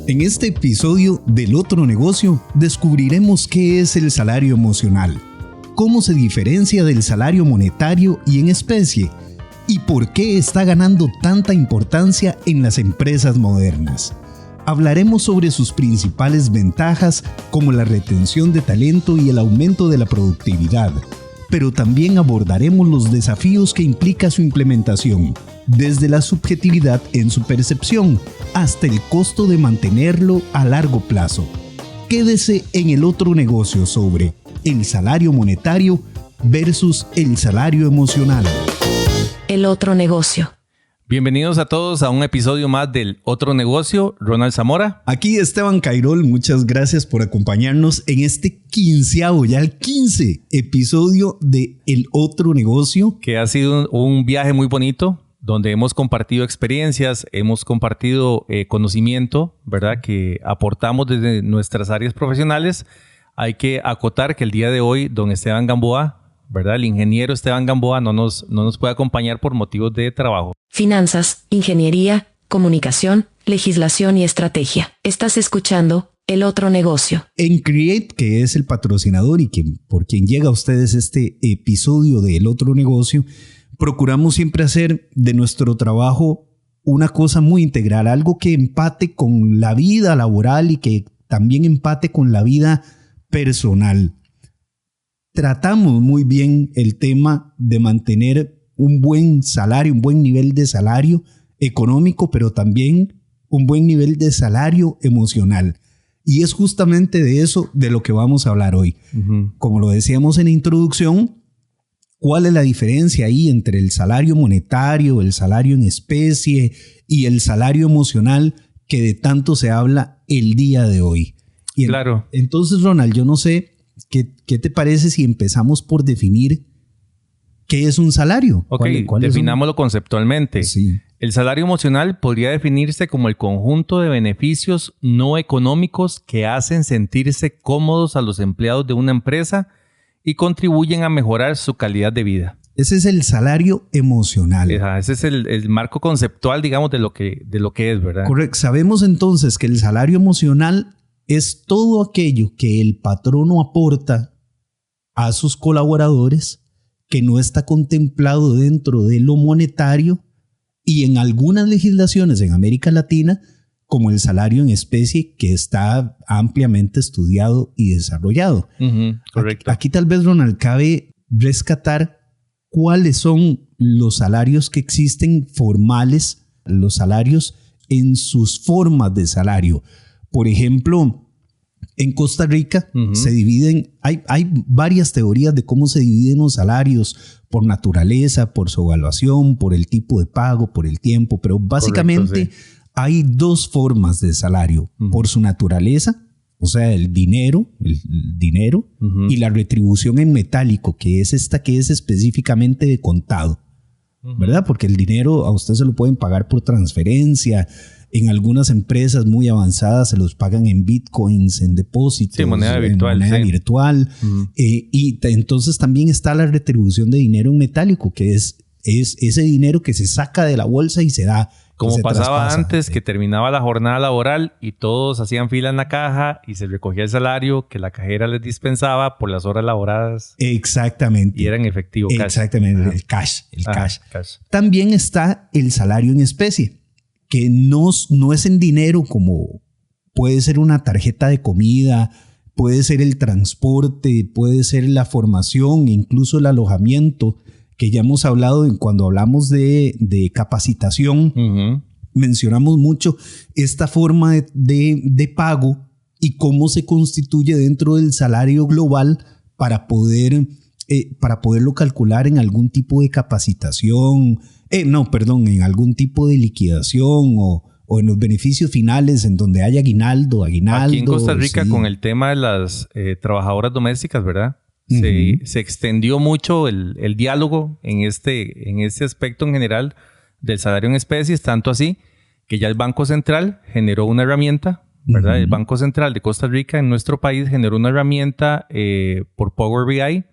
En este episodio del Otro Negocio descubriremos qué es el salario emocional, cómo se diferencia del salario monetario y en especie, y por qué está ganando tanta importancia en las empresas modernas. Hablaremos sobre sus principales ventajas como la retención de talento y el aumento de la productividad, pero también abordaremos los desafíos que implica su implementación, desde la subjetividad en su percepción hasta el costo de mantenerlo a largo plazo. Quédese en el Otro Negocio sobre el salario monetario versus el salario emocional. El Otro Negocio. Bienvenidos a todos a un episodio más del Otro Negocio. Ronald Zamora. Aquí Esteban Cairol, muchas gracias por acompañarnos en este 15 episodio de El Otro Negocio. Que ha sido un viaje muy bonito, donde hemos compartido experiencias, hemos compartido conocimiento, ¿verdad? Que aportamos desde nuestras áreas profesionales. Hay que acotar que el día de hoy, don Esteban Gamboa, ¿verdad? El ingeniero Esteban Gamboa no nos puede acompañar por motivos de trabajo. Finanzas, ingeniería, comunicación, legislación y estrategia. Estás escuchando El Otro Negocio. En Create, que es el patrocinador y por quien llega a ustedes este episodio de El Otro Negocio, procuramos siempre hacer de nuestro trabajo una cosa muy integral, algo que empate con la vida laboral y que también empate con la vida personal. Tratamos muy bien el tema de mantener un buen salario, un buen nivel de salario económico, pero también un buen nivel de salario emocional. Y es justamente de eso de lo que vamos a hablar hoy. Uh-huh. Como lo decíamos en la introducción, ¿cuál es la diferencia ahí entre el salario monetario, el salario en especie y el salario emocional que de tanto se habla el día de hoy? Y claro. Entonces, Ronald, yo no sé qué te parece si empezamos por definir qué es un salario. Ok, definámoslo conceptualmente. Sí. El salario emocional podría definirse como el conjunto de beneficios no económicos que hacen sentirse cómodos a los empleados de una empresa y contribuyen a mejorar su calidad de vida. Ese es el salario emocional. Ese es el marco conceptual, digamos, de lo que es, ¿verdad? Correcto. Sabemos entonces que el salario emocional es todo aquello que el patrono aporta a sus colaboradores que no está contemplado dentro de lo monetario y en algunas legislaciones en América Latina como el salario en especie, que está ampliamente estudiado y desarrollado. Uh-huh, correcto. Aquí tal vez, Ronald, cabe rescatar cuáles son los salarios que existen formales, los salarios en sus formas de salario. Por ejemplo, en Costa Rica se dividen, hay varias teorías de cómo se dividen los salarios por naturaleza, por su evaluación, por el tipo de pago, por el tiempo, pero básicamente correcto, sí. Hay dos formas de salario, por su naturaleza, o sea, el dinero y la retribución en metálico, que es esta que es específicamente de contado, ¿verdad? Porque el dinero a usted se lo pueden pagar por transferencia. En algunas empresas muy avanzadas se los pagan en bitcoins, en depósitos, sí, moneda virtual. Uh-huh. Y entonces también está la retribución de dinero en metálico, que es ese dinero que se saca de la bolsa y se da. Como pasaba antes, que terminaba la jornada laboral y todos hacían fila en la caja y se recogía el salario que la cajera les dispensaba por las horas laboradas. Exactamente. Y era en efectivo. Exactamente, cash. el cash. Cash. También está el salario en especie, que no es en dinero, como puede ser una tarjeta de comida, puede ser el transporte, puede ser la formación, incluso el alojamiento, que ya hemos hablado cuando hablamos de capacitación. Uh-huh. Mencionamos mucho esta forma de pago y cómo se constituye dentro del salario global para poderlo calcular en algún tipo de capacitación, en algún tipo de liquidación o en los beneficios finales en donde haya aguinaldo. Aquí en Costa Rica, sí. Con el tema de las trabajadoras domésticas, ¿verdad? Se extendió mucho el diálogo en este aspecto en general del salario en especies, tanto así que ya el Banco Central generó una herramienta, ¿verdad? El Banco Central de Costa Rica en nuestro país generó una herramienta por Power BI,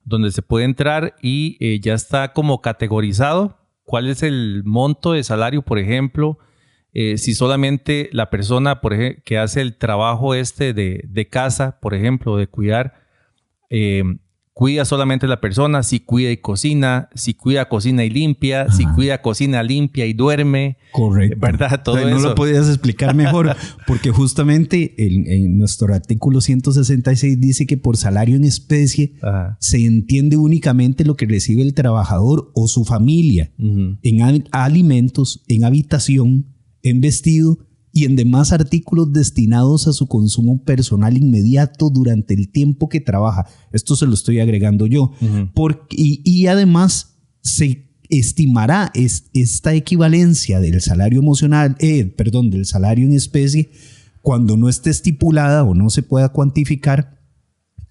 donde se puede entrar y ya está como categorizado cuál es el monto de salario, por ejemplo, si solamente la persona, por ejemplo, que hace el trabajo de casa, por ejemplo, de cuidar, cuida solamente la persona, si cuida y cocina, si cuida, cocina y limpia, si cuida, cocina, limpia y duerme. Correcto. ¿Verdad? Todo no eso. lo podías explicar mejor, porque justamente en nuestro artículo 166 dice que por salario en especie se entiende únicamente lo que recibe el trabajador o su familia en alimentos, en habitación, en vestido y en demás artículos destinados a su consumo personal inmediato durante el tiempo que trabaja. Esto se lo estoy agregando yo. Y además se estimará esta equivalencia del salario emocional, del salario en especie, cuando no esté estipulada o no se pueda cuantificar,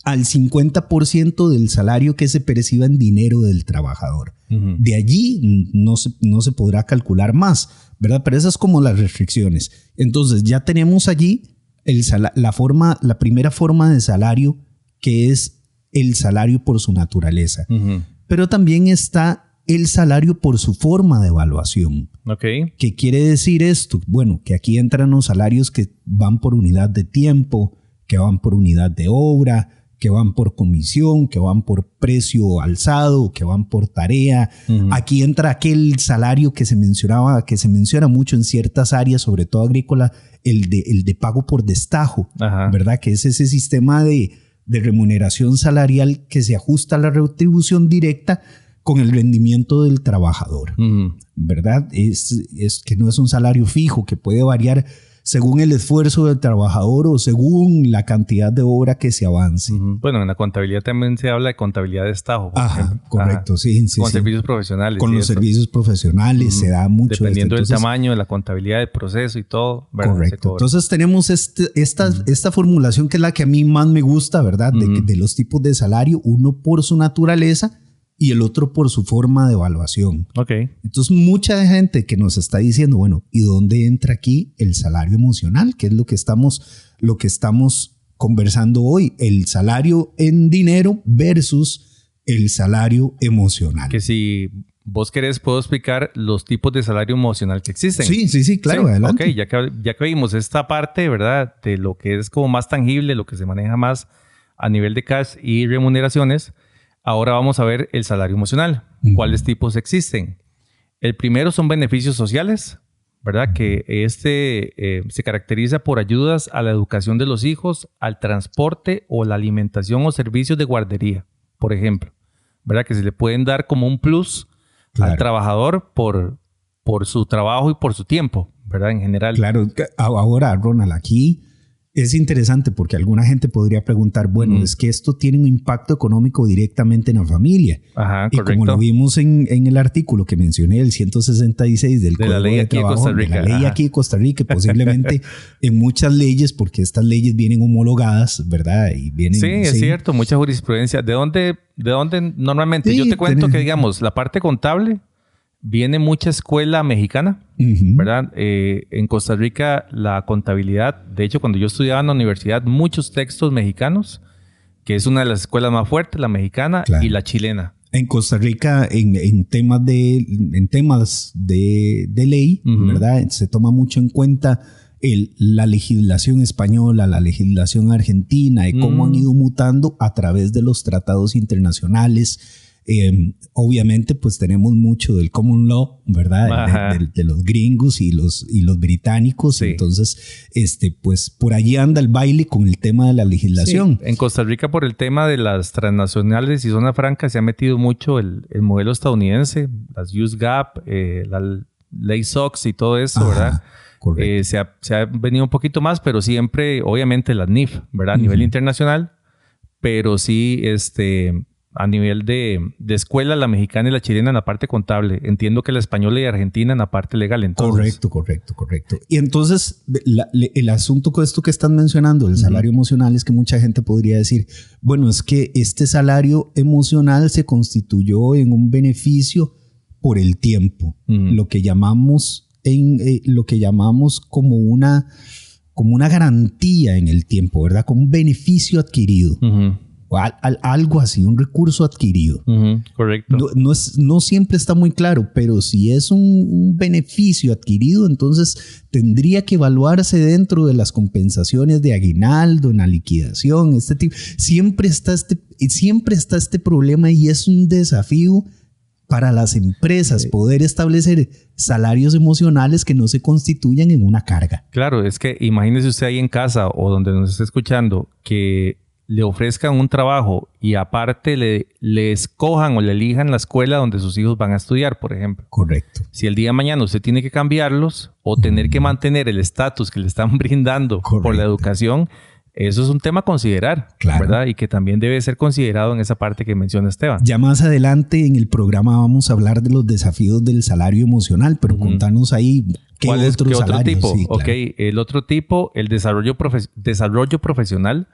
al 50% del salario que se perciba en dinero del trabajador. De allí no se podrá calcular más, ¿verdad? Pero esas como las restricciones. Entonces ya tenemos allí la primera forma de salario, que es el salario por su naturaleza. Pero también está el salario por su forma de evaluación. Okay. ¿Qué quiere decir esto? Bueno, que aquí entran los salarios que van por unidad de tiempo, que van por unidad de obra, que van por comisión, que van por precio alzado, que van por tarea. Aquí entra aquel salario que se menciona mucho en ciertas áreas, sobre todo agrícola, el de pago por destajo, ¿verdad? Que es ese sistema de remuneración salarial que se ajusta a la retribución directa con el rendimiento del trabajador, ¿verdad? Es que no es un salario fijo, que puede variar según el esfuerzo del trabajador o según la cantidad de obra que se avance. Bueno, en la contabilidad también se habla de contabilidad de estajo. Correcto, sí. Con servicios profesionales. Con los servicios profesionales se da mucho. Dependiendo del tamaño de la contabilidad, del proceso y todo. ¿verdad? Correcto. Entonces tenemos esta formulación que es la que a mí más me gusta, ¿verdad? De los tipos de salario, uno por su naturaleza y el otro por su forma de evaluación. Okay. Entonces, mucha gente que nos está diciendo, bueno, ¿y dónde entra aquí el salario emocional? Que es lo que estamos conversando hoy. El salario en dinero versus el salario emocional. Que si vos querés, puedo explicar los tipos de salario emocional que existen. Sí, claro, adelante. Ok, ya que vimos esta parte, ¿verdad? De lo que es como más tangible, lo que se maneja más a nivel de cash y remuneraciones. Ahora vamos a ver el salario emocional. ¿Cuáles tipos existen? El primero son beneficios sociales, ¿verdad? Que se caracteriza por ayudas a la educación de los hijos, al transporte o la alimentación o servicios de guardería, por ejemplo, ¿verdad? Que se le pueden dar como un plus al trabajador por su trabajo y por su tiempo, ¿verdad? En general. Claro. Ahora, Ronald, aquí es interesante porque alguna gente podría preguntar, bueno, es que esto tiene un impacto económico directamente en la familia. Y correcto. como lo vimos en el artículo que mencioné, el 166 del Código de Trabajo, de la ley aquí de Costa Rica, posiblemente en muchas leyes, porque estas leyes vienen homologadas, ¿verdad? Y vienen, sí, es cierto, mucha jurisprudencia. ¿De dónde normalmente? Yo te cuento que, digamos, la parte contable viene mucha escuela mexicana, ¿verdad? En Costa Rica la contabilidad, de hecho cuando yo estudiaba en la universidad, muchos textos mexicanos, que es una de las escuelas más fuertes, la mexicana y la chilena. En Costa Rica, en temas de ley, ¿verdad? Se toma mucho en cuenta la legislación española, la legislación argentina y cómo han ido mutando a través de los tratados internacionales. Obviamente pues tenemos mucho del common law, ¿verdad? De los gringos y los británicos. Sí. Entonces, pues por allí anda el baile con el tema de la legislación. Sí. En Costa Rica, por el tema de las transnacionales y zona franca, se ha metido mucho el modelo estadounidense, las US GAAP, la ley SOX y todo eso, ¿verdad? Se ha venido un poquito más, pero siempre, obviamente, la NIF, ¿verdad? A nivel internacional, pero sí, a nivel de escuela, la mexicana y la chilena en la parte contable. Entiendo que la española y argentina en la parte legal. Entonces. Correcto. Y entonces, el asunto con esto que están mencionando, el salario emocional, es que mucha gente podría decir, bueno, es que este salario emocional se constituyó en un beneficio por el tiempo. Lo que llamamos como una garantía en el tiempo, ¿verdad? Como un beneficio adquirido. o algo así, un recurso adquirido. Correcto. No siempre está muy claro, pero si es un beneficio adquirido, entonces tendría que evaluarse dentro de las compensaciones de aguinaldo, en la liquidación, este tipo. Siempre está este problema y es un desafío para las empresas poder establecer salarios emocionales que no se constituyan en una carga. Claro, es que imagínese usted ahí en casa o donde nos esté escuchando que le ofrezcan un trabajo y aparte le escojan o le elijan la escuela donde sus hijos van a estudiar, por ejemplo. Correcto. Si el día de mañana usted tiene que cambiarlos o tener que mantener el estatus que le están brindando por la educación, eso es un tema a considerar, claro, ¿verdad? Y que también debe ser considerado en esa parte que menciona Esteban. Ya más adelante en el programa vamos a hablar de los desafíos del salario emocional, pero contanos ahí qué otro tipo. Sí, claro. Ok, el otro tipo, el desarrollo profesional,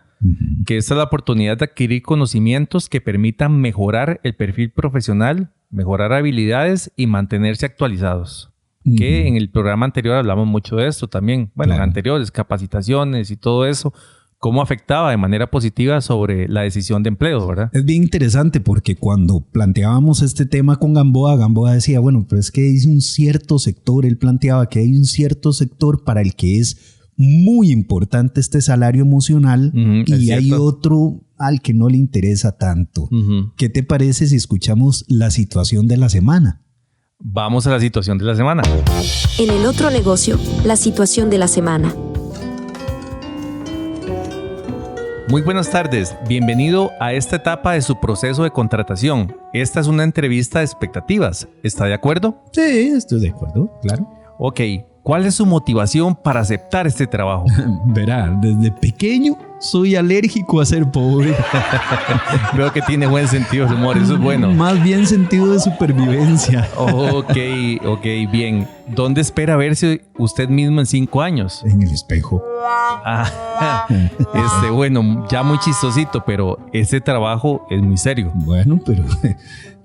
que esta es la oportunidad de adquirir conocimientos que permitan mejorar el perfil profesional, mejorar habilidades y mantenerse actualizados. Que en el programa anterior hablamos mucho de esto también. Bueno, claro, anteriores, capacitaciones y todo eso. Cómo afectaba de manera positiva sobre la decisión de empleo, ¿verdad? Es bien interesante porque cuando planteábamos este tema con Gamboa decía, bueno, pero es que hay un cierto sector, él planteaba que hay un cierto sector para el que es muy importante este salario emocional y hay otro al que no le interesa tanto. ¿Qué te parece si escuchamos la situación de la semana? Vamos a la situación de la semana. En el otro negocio, la situación de la semana. Muy buenas tardes, bienvenido a esta etapa de su proceso de contratación. Esta es una entrevista de expectativas, ¿está de acuerdo? Sí, estoy de acuerdo, claro. Ok, ¿cuál es su motivación para aceptar este trabajo? Verá, desde pequeño soy alérgico a ser pobre. Veo que tiene buen sentido de humor, eso es bueno. Más bien sentido de supervivencia. Ok, bien. ¿Dónde espera verse usted mismo en 5 años? En el espejo. Bueno, ya muy chistosito, pero ese trabajo es muy serio. Bueno, pero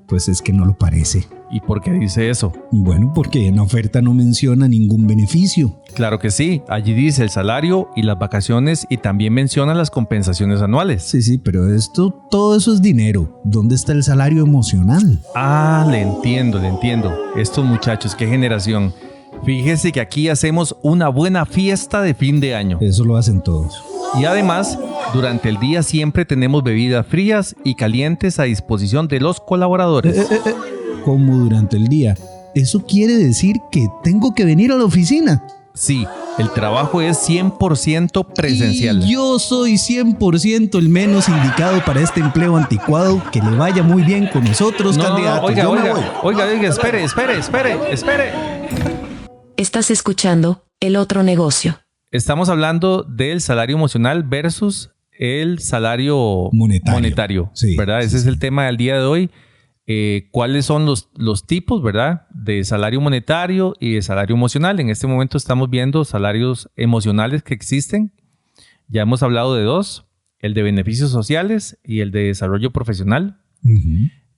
pues es que no lo parece. ¿Y por qué dice eso? Bueno, porque en la oferta no menciona ningún beneficio. Claro que sí. Allí dice el salario y las vacaciones y también menciona las compensaciones anuales. Sí, pero todo eso es dinero. ¿Dónde está el salario emocional? Le entiendo. Estos muchachos, qué generación. Fíjese que aquí hacemos una buena fiesta de fin de año. Eso lo hacen todos. Y además, durante el día siempre tenemos bebidas frías y calientes a disposición de los colaboradores. ¿Cómo durante el día? ¿Eso quiere decir que tengo que venir a la oficina? Sí, el trabajo es 100% presencial. Y yo soy 100% el menos indicado para este empleo anticuado. Que le vaya muy bien con nosotros, candidato. Oiga, espere. Estás escuchando El Otro Negocio. Estamos hablando del salario emocional versus el salario monetario, sí, ¿verdad? Ese es el tema del día de hoy. ¿Cuáles son los tipos, verdad, de salario monetario y de salario emocional? En este momento estamos viendo salarios emocionales que existen. Ya hemos hablado de 2, el de beneficios sociales y el de desarrollo profesional.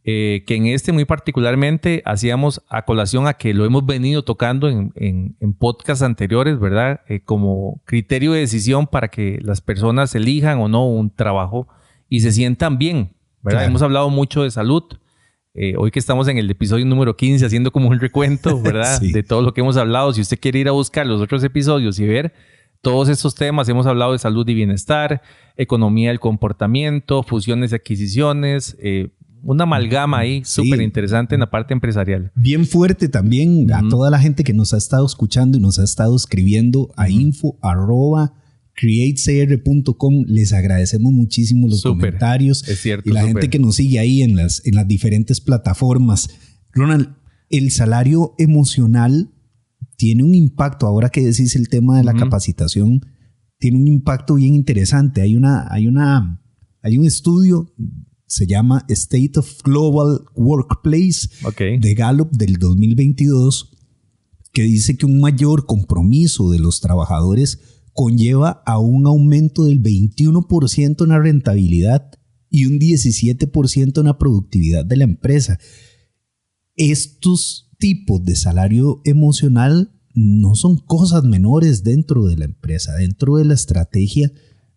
Que en este muy particularmente hacíamos a colación a que lo hemos venido tocando en podcasts anteriores, ¿verdad? Como criterio de decisión para que las personas elijan o no un trabajo y se sientan bien, ¿verdad? Claro. Hemos hablado mucho de salud. Hoy que estamos en el episodio número 15 haciendo como un recuento, ¿verdad? Sí. De todo lo que hemos hablado. Si usted quiere ir a buscar los otros episodios y ver todos estos temas, hemos hablado de salud y bienestar, economía del comportamiento, fusiones y adquisiciones, una amalgama ahí súper interesante en la parte empresarial. Bien fuerte también a toda la gente que nos ha estado escuchando y nos ha estado escribiendo a info@createcr.com. Les agradecemos muchísimo los comentarios. Es cierto. Y la gente que nos sigue ahí en las diferentes plataformas. Ronald, el salario emocional tiene un impacto, ahora que decís el tema de la capacitación, tiene un impacto bien interesante. Hay un estudio, se llama State of Global Workplace de Gallup del 2022, que dice que un mayor compromiso de los trabajadores conlleva a un aumento del 21% en la rentabilidad y un 17% en la productividad de la empresa. Estos tipos de salario emocional no son cosas menores dentro de la empresa, dentro de la estrategia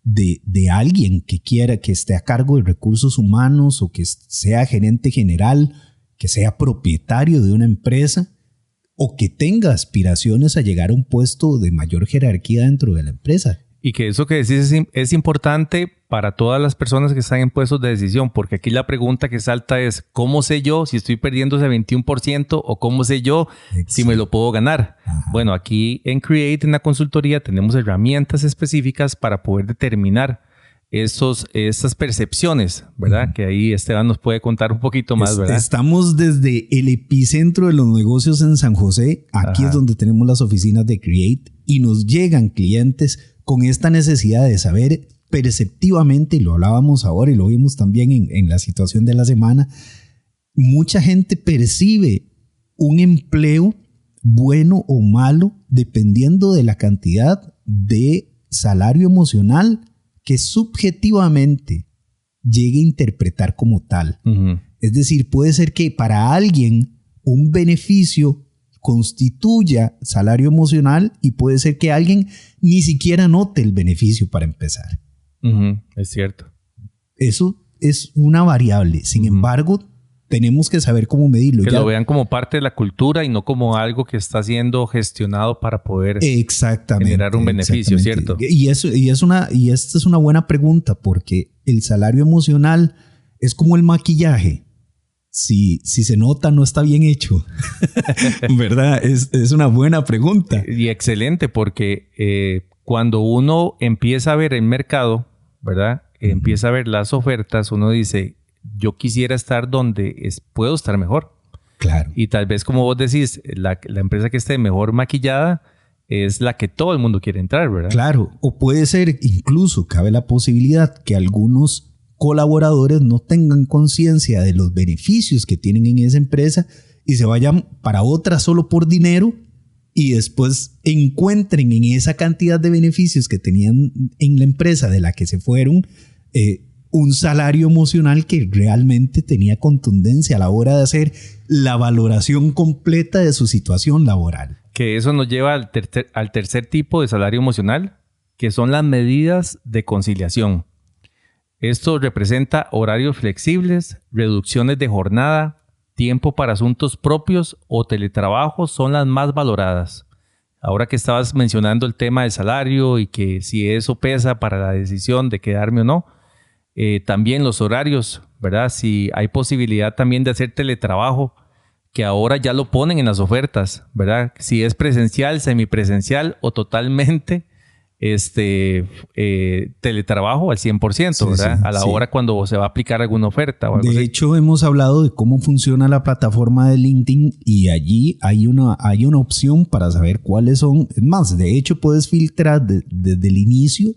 de alguien que quiera, que esté a cargo de recursos humanos o que sea gerente general, que sea propietario de una empresa o que tenga aspiraciones a llegar a un puesto de mayor jerarquía dentro de la empresa. Y que eso que decís es importante para todas las personas que están en puestos de decisión, porque aquí la pregunta que salta es, ¿cómo sé yo si estoy perdiendo ese 21% o cómo sé yo si me lo puedo ganar? Ajá. Bueno, aquí en Create, en la consultoría, tenemos herramientas específicas para poder determinar esas percepciones, ¿verdad? Que ahí Esteban nos puede contar un poquito más, ¿verdad? Estamos desde el epicentro de los negocios en San José. Aquí es donde tenemos las oficinas de Create y nos llegan clientes con esta necesidad de saber perceptivamente, y lo hablábamos ahora y lo vimos también en la situación de la semana, mucha gente percibe un empleo bueno o malo dependiendo de la cantidad de salario emocional que subjetivamente llegue a interpretar como tal. Uh-huh. Es decir, puede ser que para alguien un beneficio constituya salario emocional y puede ser que alguien ni siquiera note el beneficio para empezar. Uh-huh. Es cierto. Eso es una variable. Sin embargo, tenemos que saber cómo medirlo. Que lo vean como parte de la cultura y no como algo que está siendo gestionado para poder generar un beneficio, ¿cierto? Y esta es una buena pregunta, porque el salario emocional es como el maquillaje. Si se nota, no está bien hecho. ¿Verdad? Es una buena pregunta. Y excelente, porque cuando uno empieza a ver el mercado, ¿verdad? Empieza a ver las ofertas, uno dice, yo quisiera estar donde puedo estar mejor. Claro. Y tal vez, como vos decís, la empresa que esté mejor maquillada es la que todo el mundo quiere entrar, ¿verdad? Claro. O puede ser, incluso cabe la posibilidad que algunos colaboradores no tengan conciencia de los beneficios que tienen en esa empresa y se vayan para otra solo por dinero y después encuentren en esa cantidad de beneficios que tenían en la empresa de la que se fueron un salario emocional que realmente tenía contundencia a la hora de hacer la valoración completa de su situación laboral. Que eso nos lleva al tercer tipo de salario emocional, que son las medidas de conciliación. Esto representa horarios flexibles, reducciones de jornada, tiempo para asuntos propios o teletrabajo son las más valoradas. Ahora que estabas mencionando el tema del salario y que si eso pesa para la decisión de quedarme o no, también los horarios, ¿verdad? Si hay posibilidad también de hacer teletrabajo, que ahora ya lo ponen en las ofertas, ¿verdad? Si es presencial, semipresencial o totalmente teletrabajo al 100%, ¿verdad? A la hora cuando se va a aplicar alguna oferta. O algo de así. hecho, hemos hablado de cómo funciona la plataforma de LinkedIn y allí hay una opción para saber cuáles son. Es más, de hecho, puedes filtrar desde el inicio,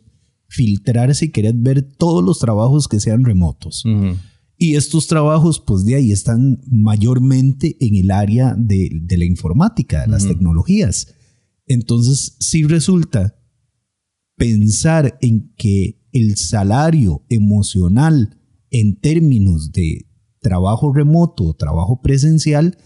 filtrar si querés ver todos los trabajos que sean remotos. Uh-huh. Y estos trabajos, pues de ahí están mayormente en el área de la informática, de las tecnologías. Entonces, si resulta pensar en que el salario emocional en términos de trabajo remoto o trabajo presencial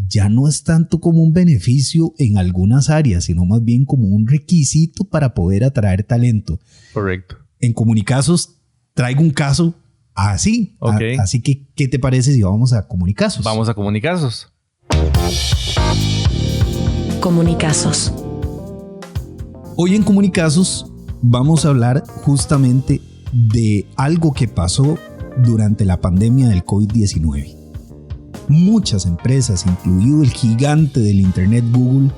ya no es tanto como un beneficio en algunas áreas, sino más bien como un requisito para poder atraer talento. Correcto. En Comunicazos traigo un caso así. Okay. Así que, ¿qué te parece si vamos a Comunicazos? Vamos a Comunicazos. Comunicazos. Hoy en Comunicazos vamos a hablar justamente de algo que pasó durante la pandemia del COVID-19. Muchas empresas, incluido el gigante del Internet Google,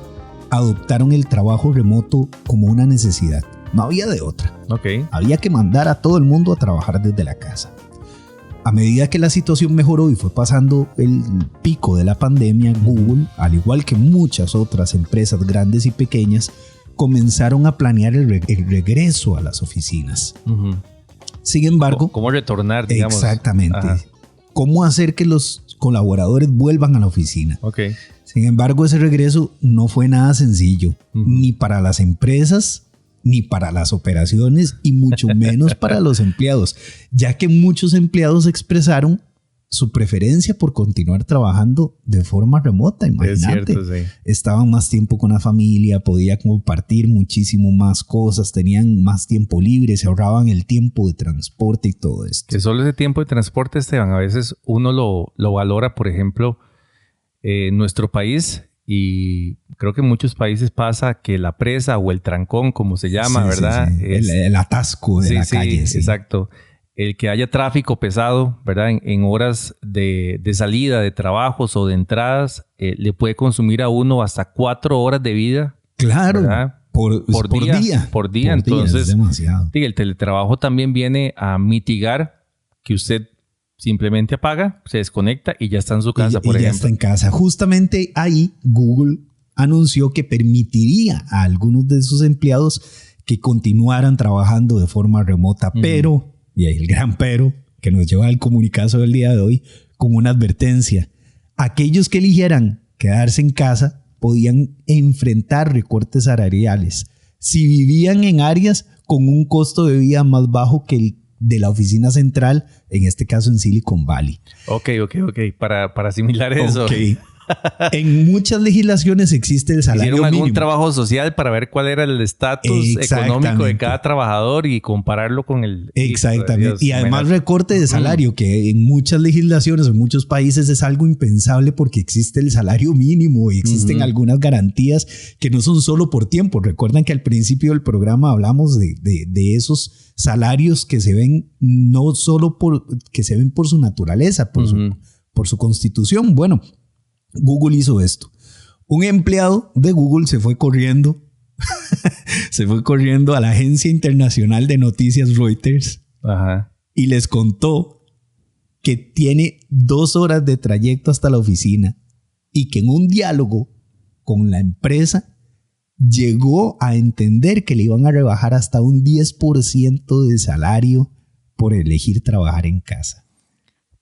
adoptaron el trabajo remoto como una necesidad. No había de otra. Okay. Había que mandar a todo el mundo a trabajar desde la casa. A medida que la situación mejoró y fue pasando el pico de la pandemia, Google, al igual que muchas otras empresas grandes y pequeñas, comenzaron a planear el regreso a las oficinas. Uh-huh. Sin embargo... ¿Cómo retornar, digamos? Exactamente. Ajá. ¿Cómo hacer que los colaboradores vuelvan a la oficina? Okay. Sin embargo, ese regreso no fue nada sencillo, ni para las empresas, ni para las operaciones, y mucho menos para los empleados, ya que muchos empleados expresaron su preferencia por continuar trabajando de forma remota, imagínate. Es cierto, sí. Estaban más tiempo con la familia, podía compartir muchísimo más cosas, tenían más tiempo libre, se ahorraban el tiempo de transporte y todo esto. Que solo ese tiempo de transporte, Esteban, a veces uno lo valora, por ejemplo, en nuestro país, y creo que en muchos países pasa que la presa o el trancón, como se llama, Sí, ¿verdad? sí. El atasco de la calle. Sí, exacto. El que haya tráfico pesado, ¿verdad? En horas de salida, de trabajos o de entradas, le puede consumir a uno hasta 4 horas de vida. Claro, ¿verdad? por día. Por día. Entonces, es demasiado. sí, el teletrabajo también viene a mitigar que usted simplemente apaga, se desconecta y ya está en su casa, por ejemplo. Ya está en casa. Justamente ahí Google anunció que permitiría a algunos de sus empleados que continuaran trabajando de forma remota, pero, y ahí el gran pero, que nos lleva al comunicazo del día de hoy, con una advertencia. Aquellos que eligieran quedarse en casa podían enfrentar recortes salariales si vivían en áreas con un costo de vida más bajo que el de la oficina central, en este caso en Silicon Valley. Ok. Para asimilar eso. Okay. En muchas legislaciones existe el salario ¿Hicieron algún mínimo. trabajo social para ver cuál era el estatus económico de cada trabajador y compararlo con el... Exactamente. Y además recorte de salario, que en muchas legislaciones, en muchos países es algo impensable porque existe el salario mínimo y existen algunas garantías que no son solo por tiempo. Recuerdan que al principio del programa hablamos de esos salarios que se ven no solo que se ven por su naturaleza, por su constitución. Bueno, Google hizo esto. Un empleado de Google se fue corriendo a la agencia internacional de noticias Reuters. Ajá. Y les contó que tiene 2 horas de trayecto hasta la oficina y que en un diálogo con la empresa llegó a entender que le iban a rebajar hasta un 10% de salario por elegir trabajar en casa.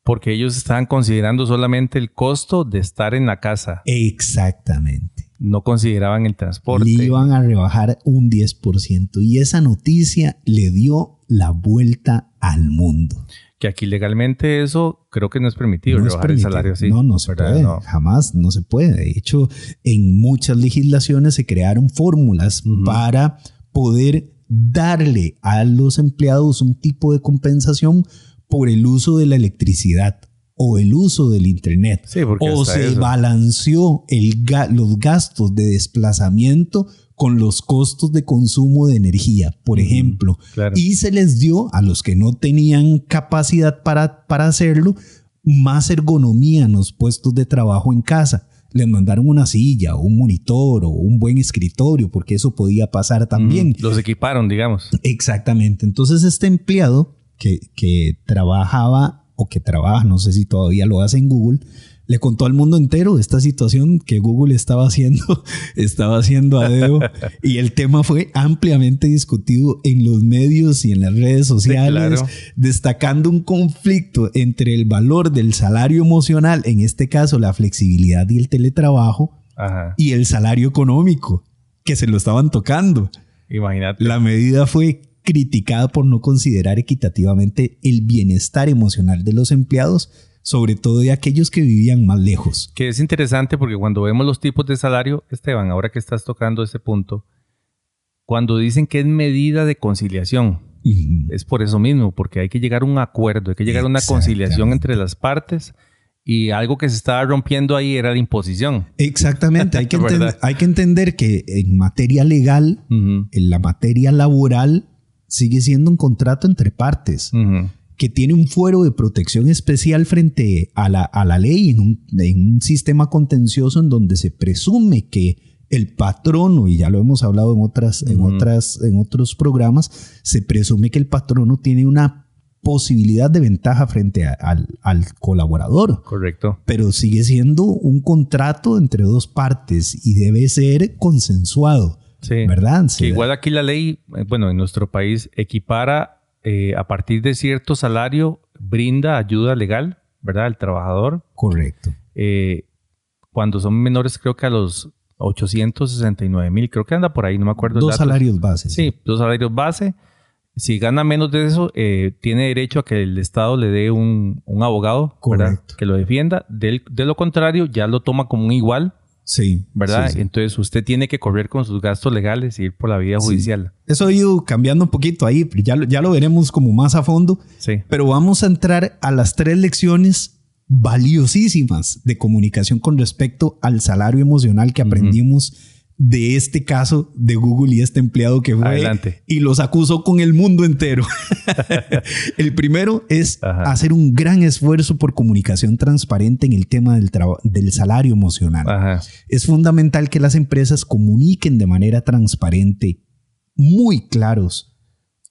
Porque ellos estaban considerando solamente el costo de estar en la casa. Exactamente. No consideraban el transporte. Le iban a rebajar un 10%. Y esa noticia le dio la vuelta al mundo. Que aquí legalmente eso creo que no es permitido, rebajar el salario así. No se puede. No. Jamás no se puede. De hecho, en muchas legislaciones se crearon fórmulas para poder darle a los empleados un tipo de compensación por el uso de la electricidad o el uso del internet. Sí, porque o se balanceó los gastos de desplazamiento con los costos de consumo de energía, por ejemplo. Claro. Y se les dio a los que no tenían capacidad para hacerlo más ergonomía en los puestos de trabajo en casa. Les mandaron una silla o un monitor o un buen escritorio, porque eso podía pasar también. Los equiparon, digamos. Exactamente. Entonces este empleado que trabajaba o que trabaja, no sé si todavía lo hace en Google, le contó al mundo entero esta situación que Google estaba haciendo a dedo, y el tema fue ampliamente discutido en los medios y en las redes sociales, sí, claro, destacando un conflicto entre el valor del salario emocional, en este caso la flexibilidad y el teletrabajo, y el salario económico, que se lo estaban tocando. Imagínate. La medida fue criticada por no considerar equitativamente el bienestar emocional de los empleados, sobre todo de aquellos que vivían más lejos. Que es interesante porque cuando vemos los tipos de salario, Esteban, ahora que estás tocando ese punto, cuando dicen que es medida de conciliación, es por eso mismo, porque hay que llegar a un acuerdo, hay que llegar a una conciliación entre las partes, y algo que se estaba rompiendo ahí era la imposición. Exactamente, hay que entender que en materia legal, en la materia laboral, sigue siendo un contrato entre partes, que tiene un fuero de protección especial frente a la ley en un sistema contencioso en donde se presume que el patrono, y ya lo hemos hablado en otros programas, se presume que el patrono tiene una posibilidad de ventaja frente al colaborador. Correcto. Pero sigue siendo un contrato entre dos partes y debe ser consensuado. Sí. ¿Verdad? Que igual aquí la ley, bueno, en nuestro país equipara a partir de cierto salario, brinda ayuda legal, ¿verdad? Al trabajador. Correcto. Cuando son menores, creo que a los 869,000, creo que anda por ahí, no me acuerdo. 2 salarios base. Sí, 2 salarios base. Si gana menos de eso, tiene derecho a que el Estado le dé un abogado, ¿verdad? Que lo defienda. De lo contrario, ya lo toma como un igual. Sí. ¿Verdad? Sí. Entonces usted tiene que correr con sus gastos legales y ir por la vía judicial. Eso ha ido cambiando un poquito ahí, pero ya lo veremos como más a fondo. Sí. Pero vamos a entrar a las 3 lecciones valiosísimas de comunicación con respecto al salario emocional que aprendimos de este caso de Google y este empleado que fue y los acusó con el mundo entero. El primero es hacer un gran esfuerzo por comunicación transparente en el tema del salario emocional. Es fundamental que las empresas comuniquen de manera transparente, muy claros,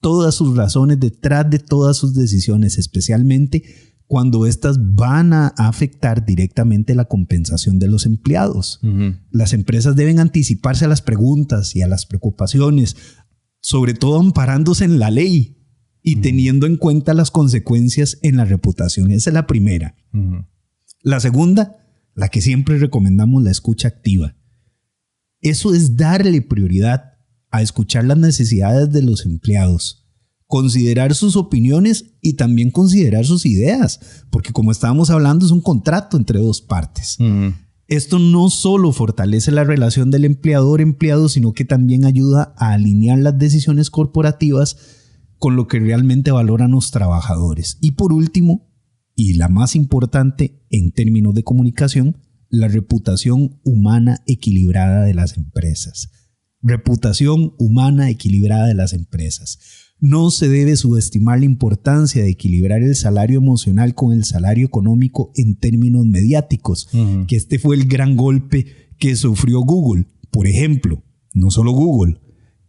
todas sus razones detrás de todas sus decisiones, especialmente cuando éstas van a afectar directamente la compensación de los empleados. Las empresas deben anticiparse a las preguntas y a las preocupaciones, sobre todo amparándose en la ley y teniendo en cuenta las consecuencias en la reputación. Esa es la primera. La segunda, la que siempre recomendamos, la escucha activa. Eso es darle prioridad a escuchar las necesidades de los empleados, considerar sus opiniones y también considerar sus ideas, porque como estábamos hablando es un contrato entre 2 partes. Esto no solo fortalece la relación del empleador-empleado, sino que también ayuda a alinear las decisiones corporativas con lo que realmente valoran los trabajadores. Y por último, y la más importante en términos de comunicación, la reputación humana equilibrada de las empresas. Reputación humana equilibrada de las empresas. No se debe subestimar la importancia de equilibrar el salario emocional con el salario económico en términos mediáticos, que este fue el gran golpe que sufrió Google. Por ejemplo, no solo Google,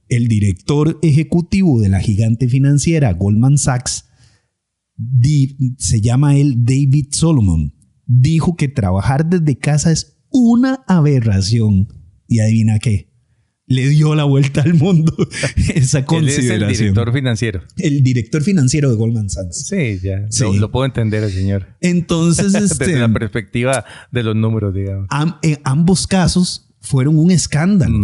el director ejecutivo de la gigante financiera Goldman Sachs, se llama él David Solomon, dijo que trabajar desde casa es una aberración. Y adivina qué, le dio la vuelta al mundo esa consideración. Él es el director financiero. El director financiero de Goldman Sachs. Sí, ya. Sí. Lo puedo entender el señor. Entonces, desde la perspectiva de los números, digamos. En ambos casos fueron un escándalo.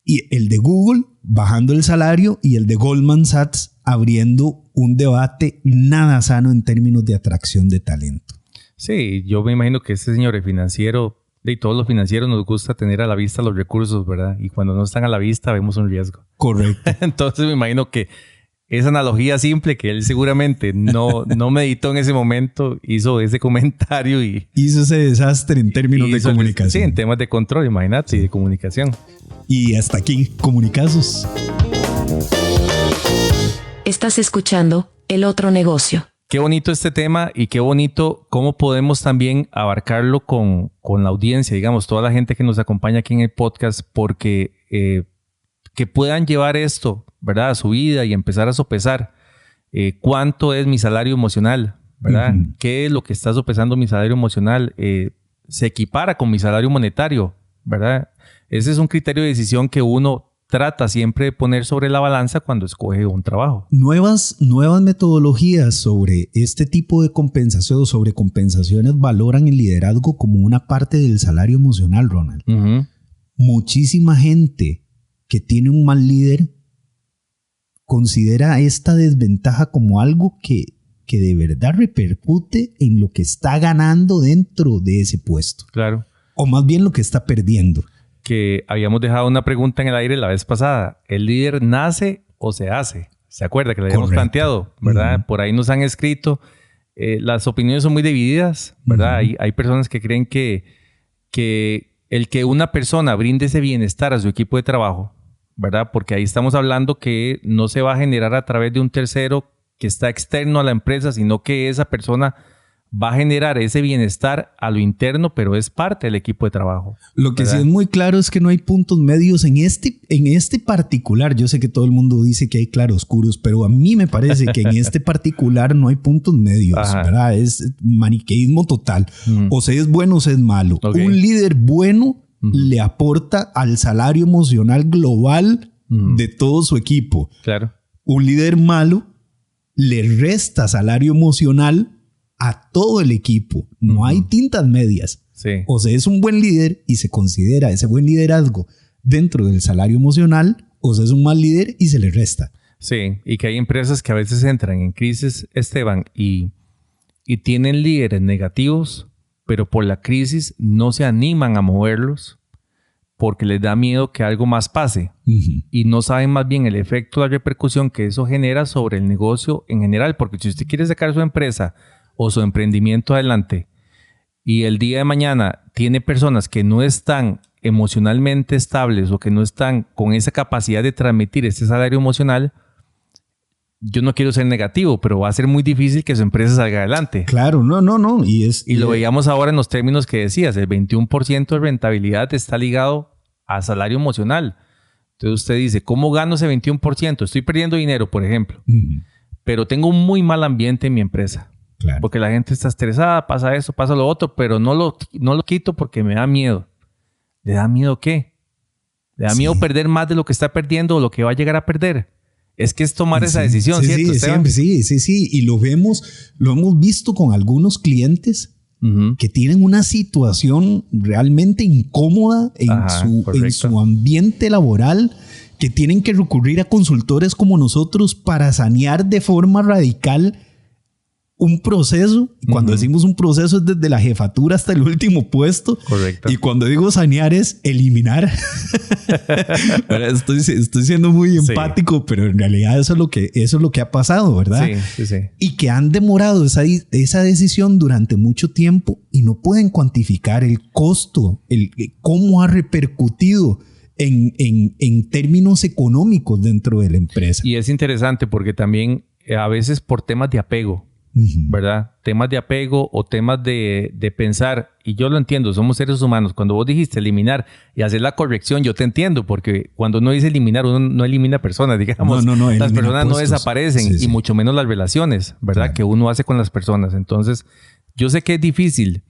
Y el de Google bajando el salario y el de Goldman Sachs abriendo un debate nada sano en términos de atracción de talento. Sí, yo me imagino que este señor, el financiero, y todos los financieros nos gusta tener a la vista los recursos, ¿verdad? Y cuando no están a la vista vemos un riesgo. Correcto. Entonces me imagino que esa analogía simple que él seguramente no meditó en ese momento, hizo ese comentario y hizo ese desastre en términos de comunicación. Sí, en temas de control, imagínate, y de comunicación. Y hasta aquí, Comunicazos. Estás escuchando El Otro Negocio. Qué bonito este tema y qué bonito cómo podemos también abarcarlo con la audiencia, digamos, toda la gente que nos acompaña aquí en el podcast, porque que puedan llevar esto, ¿verdad?, a su vida y empezar a sopesar cuánto es mi salario emocional, ¿verdad? ¿Qué es lo que está sopesando mi salario emocional? ¿Se equipara con mi salario monetario, ¿verdad? Ese es un criterio de decisión que uno trata siempre de poner sobre la balanza cuando escoge un trabajo. Nuevas metodologías sobre este tipo de compensación, sobre compensaciones, valoran el liderazgo como una parte del salario emocional, Ronald. Muchísima gente que tiene un mal líder considera esta desventaja como algo que de verdad repercute en lo que está ganando dentro de ese puesto. Claro. O más bien lo que está perdiendo. Que habíamos dejado una pregunta en el aire la vez pasada. ¿El líder nace o se hace? ¿Se acuerda que le habíamos planteado? ¿Verdad? Por ahí nos han escrito. Las opiniones son muy divididas, ¿verdad? Hay personas que creen que el que una persona brinde ese bienestar a su equipo de trabajo, ¿verdad? Porque ahí estamos hablando que no se va a generar a través de un tercero que está externo a la empresa, sino que esa persona va a generar ese bienestar a lo interno, pero es parte del equipo de trabajo. Lo que sí es muy claro es que no hay puntos medios en este particular. Yo sé que todo el mundo dice que hay claroscuros, pero a mí me parece que en este particular no hay puntos medios, ¿verdad? Es maniqueísmo total. O se es bueno o se es malo. Un líder bueno le aporta al salario emocional global de todo su equipo. Claro. Un líder malo le resta salario emocional a todo el equipo. No hay tintas medias. Sí. O sea, es un buen líder y se considera ese buen liderazgo dentro del salario emocional, o sea, es un mal líder y se le resta. Sí, y que hay empresas que a veces entran en crisis, Esteban, y tienen líderes negativos, pero por la crisis no se animan a moverlos porque les da miedo que algo más pase. Y no saben más bien el efecto, la repercusión que eso genera sobre el negocio en general. Porque si usted quiere sacar su empresa o su emprendimiento adelante y el día de mañana tiene personas que no están emocionalmente estables o que no están con esa capacidad de transmitir ese salario emocional, yo no quiero ser negativo, pero va a ser muy difícil que su empresa salga adelante. Claro, no. Y lo veíamos ahora en los términos que decías, el 21% de rentabilidad está ligado a salario emocional. Entonces usted dice, ¿cómo gano ese 21%? Estoy perdiendo dinero, por ejemplo, pero tengo un muy mal ambiente en mi empresa. Claro. Porque la gente está estresada, pasa eso, pasa lo otro, pero no lo quito porque me da miedo. ¿Le da miedo qué? ¿Le da miedo perder más de lo que está perdiendo o lo que va a llegar a perder? Es que es tomar esa decisión, ¿cierto? Sí. Y lo hemos visto con algunos clientes que tienen una situación realmente incómoda en su ambiente laboral, que tienen que recurrir a consultores como nosotros para sanear de forma radical un proceso. Y cuando decimos un proceso es desde la jefatura hasta el último puesto. Correcto. Y cuando digo sanear es eliminar. Estoy siendo muy empático, pero en realidad eso es lo que ha pasado, ¿verdad? Sí. Y que han demorado esa decisión durante mucho tiempo y no pueden cuantificar el costo, cómo ha repercutido en términos económicos dentro de la empresa. Y es interesante porque también a veces por temas de apego, ¿verdad? Temas de apego o temas de pensar, y yo lo entiendo, somos seres humanos. Cuando vos dijiste eliminar y hacer la corrección, yo te entiendo, porque cuando uno dice eliminar, uno no elimina personas, digamos. No, las personas puestos. No desaparecen, y mucho menos las relaciones, ¿verdad? Claro. Que uno hace con las personas. Entonces, yo sé que es difícil,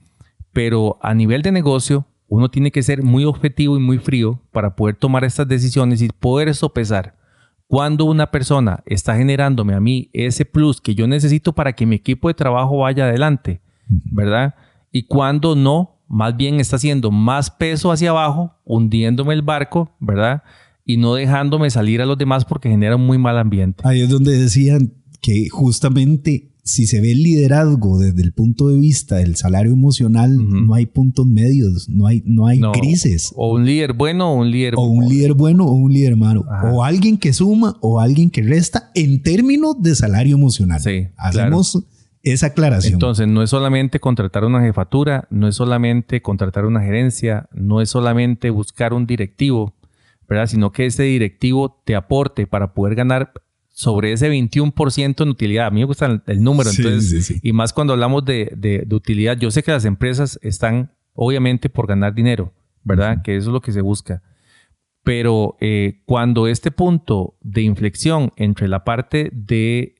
pero a nivel de negocio, uno tiene que ser muy objetivo y muy frío para poder tomar estas decisiones y poder sopesar cuando una persona está generándome a mí ese plus que yo necesito para que mi equipo de trabajo vaya adelante, ¿verdad? Y cuando no, más bien está haciendo más peso hacia abajo, hundiéndome el barco, ¿verdad? Y no dejándome salir a los demás porque genera un muy mal ambiente. Ahí es donde decían que justamente si se ve el liderazgo desde el punto de vista del salario emocional, no hay puntos medios, no hay grises. O un líder bueno o un líder malo. O un líder bueno o un líder malo. O alguien que suma o alguien que resta en términos de salario emocional. Sí, hacemos esa aclaración. Entonces, no es solamente contratar una jefatura, no es solamente contratar una gerencia, no es solamente buscar un directivo, ¿verdad? Sino que ese directivo te aporte para poder ganar sobre ese 21% en utilidad. A mí me gusta el número. Entonces, y más cuando hablamos de utilidad. Yo sé que las empresas están obviamente por ganar dinero, ¿verdad? Que eso es lo que se busca. Pero cuando este punto de inflexión entre la parte de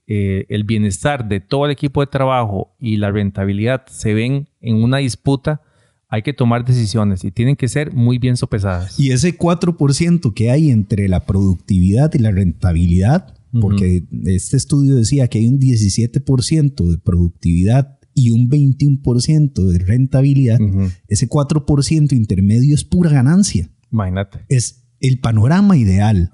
el bienestar de todo el equipo de trabajo y la rentabilidad se ven en una disputa, hay que tomar decisiones y tienen que ser muy bien sopesadas. Y ese 4% que hay entre la productividad y la rentabilidad, porque este estudio decía que hay un 17% de productividad y un 21% de rentabilidad, ese 4% intermedio es pura ganancia. Imagínate. Es el panorama ideal.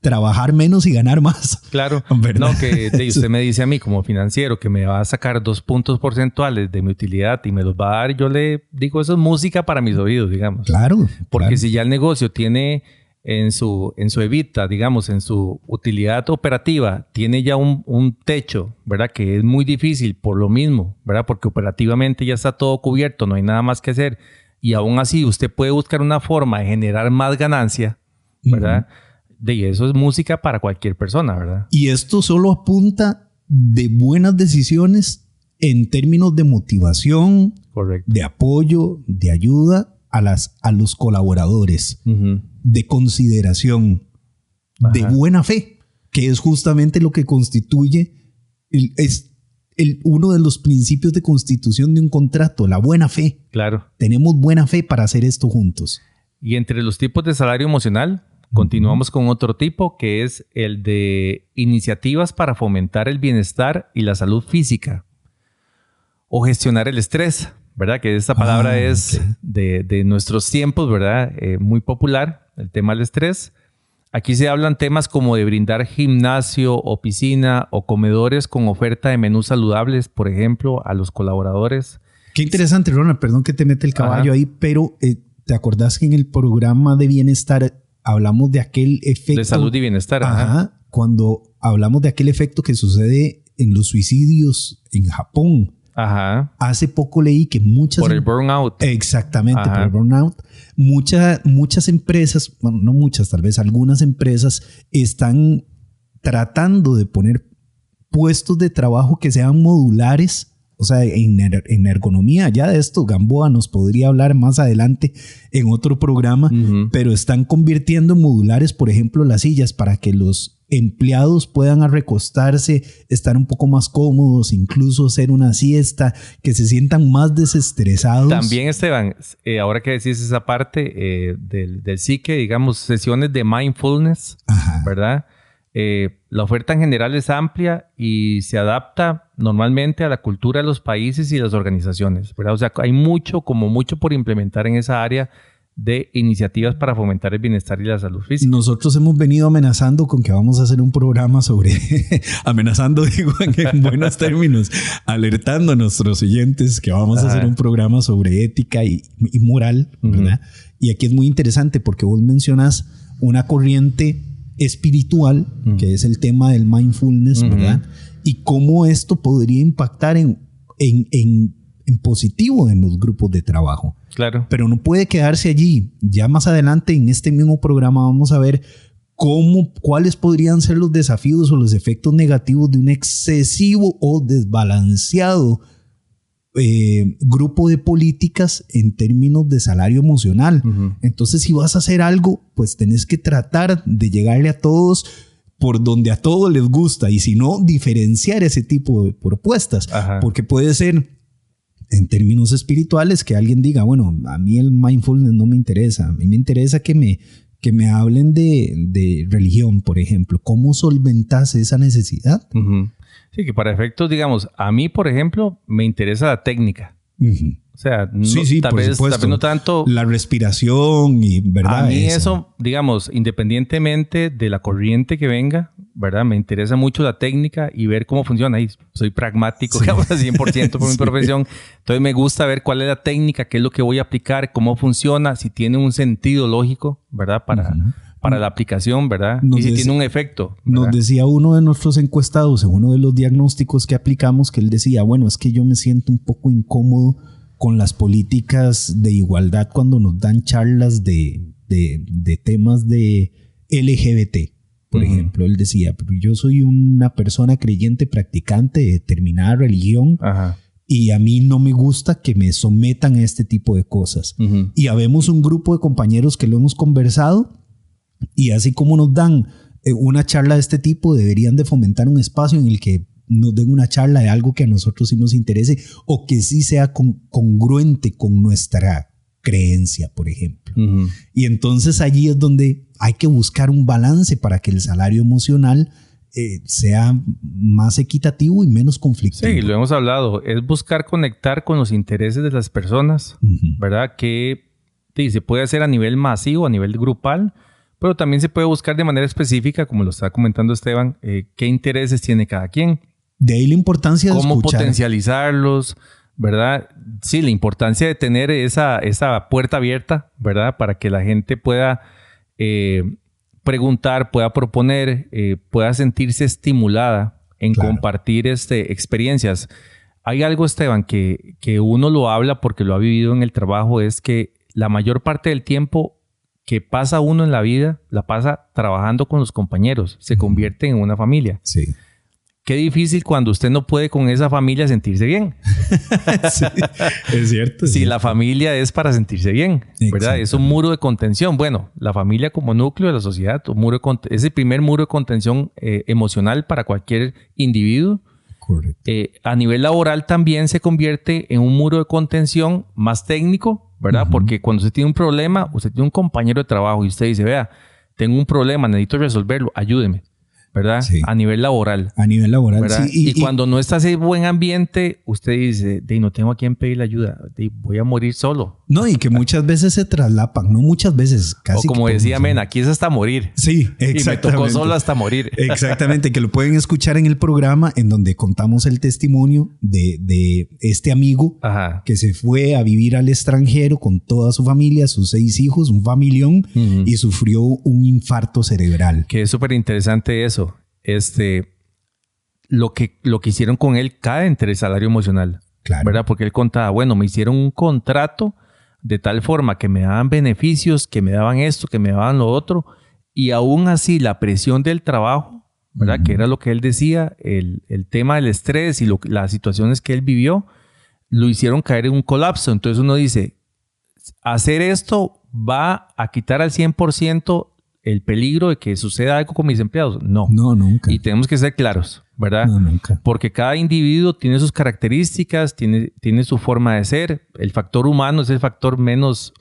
Trabajar menos y ganar más. Claro. ¿Verdad? No, que usted me dice a mí como financiero que me va a sacar 2 puntos porcentuales de mi utilidad y me los va a dar, yo le digo, eso es música para mis oídos, digamos. Claro. Porque si ya el negocio tiene en su EBITDA, digamos, en su utilidad operativa, tiene ya un techo, ¿verdad? Que es muy difícil por lo mismo, ¿verdad? Porque operativamente ya está todo cubierto, no hay nada más que hacer. Y aún así usted puede buscar una forma de generar más ganancia, ¿verdad? Y eso es música para cualquier persona, ¿verdad? Y esto solo apunta de buenas decisiones en términos de motivación, correcto, de apoyo, de ayuda a los colaboradores, de consideración, de buena fe, que es justamente lo que constituye uno de los principios de constitución de un contrato, la buena fe. Claro. Tenemos buena fe para hacer esto juntos. Y entre los tipos de salario emocional, continuamos con otro tipo, que es el de iniciativas para fomentar el bienestar y la salud física o gestionar el estrés, ¿verdad? Que esta palabra es de nuestros tiempos, ¿verdad? Muy popular, el tema del estrés. Aquí se hablan temas como de brindar gimnasio o piscina o comedores con oferta de menús saludables, por ejemplo, a los colaboradores. Qué interesante, Ronald. Perdón que te mete el caballo ahí, pero ¿te acordás que en el programa de bienestar hablamos de aquel efecto? De salud y bienestar. Ajá. Cuando hablamos de aquel efecto que sucede en los suicidios en Japón. Ajá. Hace poco leí que muchas... Por el burnout. Exactamente, por el burnout. Muchas empresas, bueno, no muchas, tal vez algunas empresas están tratando de poner puestos de trabajo que sean modulares. O sea, en ergonomía, ya de esto Gamboa nos podría hablar más adelante en otro programa, pero están convirtiendo en modulares, por ejemplo, las sillas para que los empleados puedan recostarse, estar un poco más cómodos, incluso hacer una siesta, que se sientan más desestresados. También, Esteban, ahora que decís esa parte del psique, digamos, sesiones de mindfulness, ¿verdad? La oferta en general es amplia y se adapta normalmente a la cultura de los países y las organizaciones, ¿verdad? O sea, hay mucho por implementar en esa área de iniciativas para fomentar el bienestar y la salud física. Nosotros hemos venido amenazando con que vamos a hacer un programa sobre... amenazando, digo, en buenos términos, alertando a nuestros oyentes que vamos a hacer un programa sobre ética y moral, ¿verdad? Y aquí es muy interesante porque vos mencionas una corriente espiritual, que es el tema del mindfulness, ¿verdad? Y cómo esto podría impactar en positivo en los grupos de trabajo. Claro. Pero no puede quedarse allí. Ya más adelante en este mismo programa vamos a ver cuáles podrían ser los desafíos o los efectos negativos de un excesivo o desbalanceado grupo de políticas en términos de salario emocional. Entonces, si vas a hacer algo, pues tenés que tratar de llegarle a todos por donde a todos les gusta, y si no, diferenciar ese tipo de propuestas. Porque puede ser en términos espirituales que alguien diga, bueno, a mí el mindfulness no me interesa, a mí me interesa que me hablen de religión, por ejemplo. ¿Cómo solventas esa necesidad? Sí, que para efectos, digamos, a mí, por ejemplo, me interesa la técnica. O sea, tal vez no tanto... La respiración y, ¿verdad? A mí eso, digamos, independientemente de la corriente que venga, ¿verdad? Me interesa mucho la técnica y ver cómo funciona. Y soy pragmático, digamos, al 100% por mi profesión. Entonces me gusta ver cuál es la técnica, qué es lo que voy a aplicar, cómo funciona, si tiene un sentido lógico, ¿verdad? Para la aplicación, ¿verdad? Y si tiene un efecto, ¿verdad? Nos decía uno de nuestros encuestados en uno de los diagnósticos que aplicamos, que él decía, bueno, es que yo me siento un poco incómodo con las políticas de igualdad cuando nos dan charlas de temas de LGBT, por ejemplo. Él decía, pero yo soy una persona creyente practicante de determinada religión y a mí no me gusta que me sometan a este tipo de cosas. Y habemos un grupo de compañeros que lo hemos conversado, y así como nos dan una charla de este tipo, deberían de fomentar un espacio en el que nos den una charla de algo que a nosotros sí nos interese o que sí sea congruente con nuestra creencia, por ejemplo. Y entonces allí es donde hay que buscar un balance para que el salario emocional sea más equitativo y menos conflictivo. Sí, lo hemos hablado. Es buscar conectar con los intereses de las personas, ¿verdad? Que se puede hacer a nivel masivo, a nivel grupal, pero también se puede buscar de manera específica, como lo está comentando Esteban, qué intereses tiene cada quien. De ahí la importancia de cómo escuchar. Potencializarlos, ¿verdad? Sí, la importancia de tener esa puerta abierta, ¿verdad? Para que la gente pueda preguntar, pueda proponer, pueda sentirse estimulada en compartir experiencias. Hay algo, Esteban, que uno lo habla porque lo ha vivido en el trabajo, es que la mayor parte del tiempo que pasa uno en la vida, la pasa trabajando con los compañeros. Se convierte en una familia. Sí. Qué difícil cuando usted no puede con esa familia sentirse bien. Sí, es cierto. Si la familia es para sentirse bien, ¿verdad? Es un muro de contención. Bueno, la familia como núcleo de la sociedad, es el primer muro de contención emocional para cualquier individuo. Correcto. A nivel laboral también se convierte en un muro de contención más técnico, ¿verdad? Porque cuando usted tiene un problema, usted tiene un compañero de trabajo y usted dice, vea, tengo un problema, necesito resolverlo, ayúdeme, ¿verdad? Sí. A nivel laboral. A nivel laboral, ¿verdad? Sí. Y cuando no está ese buen ambiente, usted dice, no tengo a quién pedirle ayuda, voy a morir solo. No, y que muchas veces se traslapan, no muchas veces, casi. O como decía Men, aquí es hasta morir. Sí, exactamente. Y me tocó solo hasta morir. Exactamente, que lo pueden escuchar en el programa en donde contamos el testimonio de este amigo que se fue a vivir al extranjero con toda su familia, sus 6 hijos, un familión, y sufrió un infarto cerebral. Que es súper interesante eso. Lo que hicieron con él cae entre el salario emocional. Claro. ¿Verdad? Porque él contaba, bueno, me hicieron un contrato de tal forma que me daban beneficios, que me daban esto, que me daban lo otro, y aún así la presión del trabajo, ¿verdad? Que era lo que él decía, el tema del estrés y las situaciones que él vivió, lo hicieron caer en un colapso. Entonces uno dice, hacer esto va a quitar al 100% el peligro de que suceda algo con mis empleados. No. No, nunca. Y tenemos que ser claros, ¿verdad? No, nunca. Porque cada individuo tiene sus características, tiene su forma de ser. El factor humano es el factor menos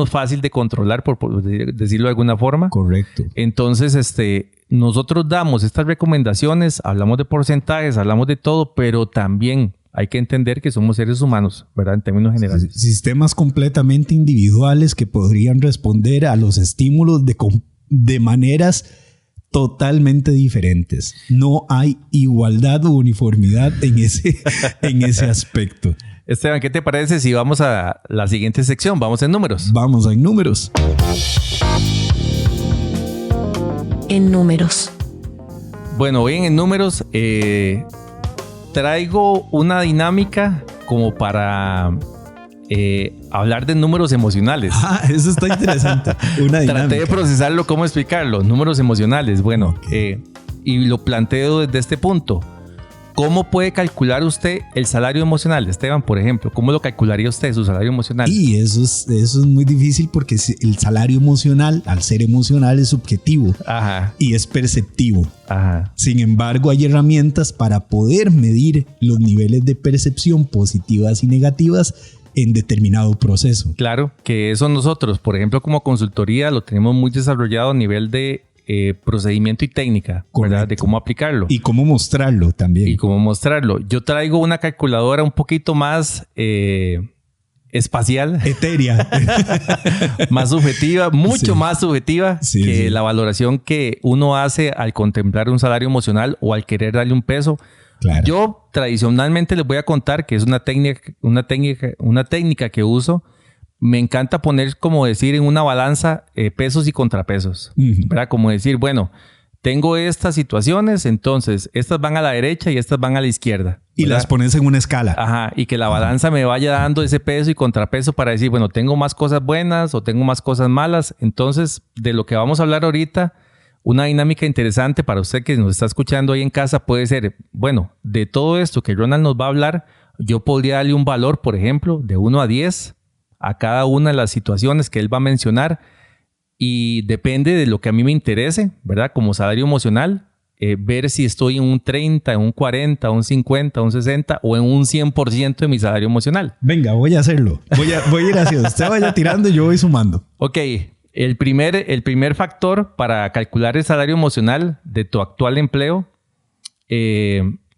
fácil de controlar, por decirlo de alguna forma. Correcto. Entonces, nosotros damos estas recomendaciones, hablamos de porcentajes, hablamos de todo, pero también hay que entender que somos seres humanos, ¿verdad? En términos generales. Sistemas completamente individuales que podrían responder a los estímulos de maneras totalmente diferentes. No hay igualdad o uniformidad en ese aspecto. Esteban, ¿qué te parece si vamos a la siguiente sección? Vamos en números. Vamos en números. En números. Bueno, hoy en números traigo una dinámica como para hablar de números emocionales. Eso está interesante. Una dinámica. Traté de procesarlo, cómo explicarlo. Números emocionales. Bueno, y lo planteo desde este punto. ¿Cómo puede calcular usted el salario emocional, Esteban, por ejemplo? ¿Cómo lo calcularía usted, su salario emocional? Y eso es muy difícil porque el salario emocional, al ser emocional, es subjetivo. Ajá. Y es perceptivo. Ajá. Sin embargo, hay herramientas para poder medir los niveles de percepción positivas y negativas en determinado proceso. Claro, que eso nosotros, por ejemplo, como consultoría, lo tenemos muy desarrollado a nivel de procedimiento y técnica, ¿verdad? De cómo aplicarlo. Y cómo mostrarlo también. Yo traigo una calculadora un poquito más espacial. Etérea. Más subjetiva, mucho más subjetiva que la valoración que uno hace al contemplar un salario emocional o al querer darle un peso. Claro. Yo tradicionalmente les voy a contar que es una técnica que uso. Me encanta poner, como decir, en una balanza pesos y contrapesos, ¿verdad? Como decir, bueno, tengo estas situaciones, entonces estas van a la derecha y estas van a la izquierda, ¿verdad? Y las pones en una escala. Ajá, y que la balanza me vaya dando ese peso y contrapeso para decir, bueno, tengo más cosas buenas o tengo más cosas malas. Entonces, de lo que vamos a hablar ahorita, una dinámica interesante para usted que nos está escuchando ahí en casa puede ser, bueno, de todo esto que Ronald nos va a hablar, yo podría darle un valor, por ejemplo, de 1 a 10 a cada una de las situaciones que él va a mencionar y depende de lo que a mí me interese, ¿verdad? Como salario emocional, ver si estoy en un 30, en un 40, un 50, un 60 o en un 100% de mi salario emocional. Venga, voy a hacerlo. Voy a ir hacia usted vaya tirando y yo voy sumando. Ok, el primer factor para calcular el salario emocional de tu actual empleo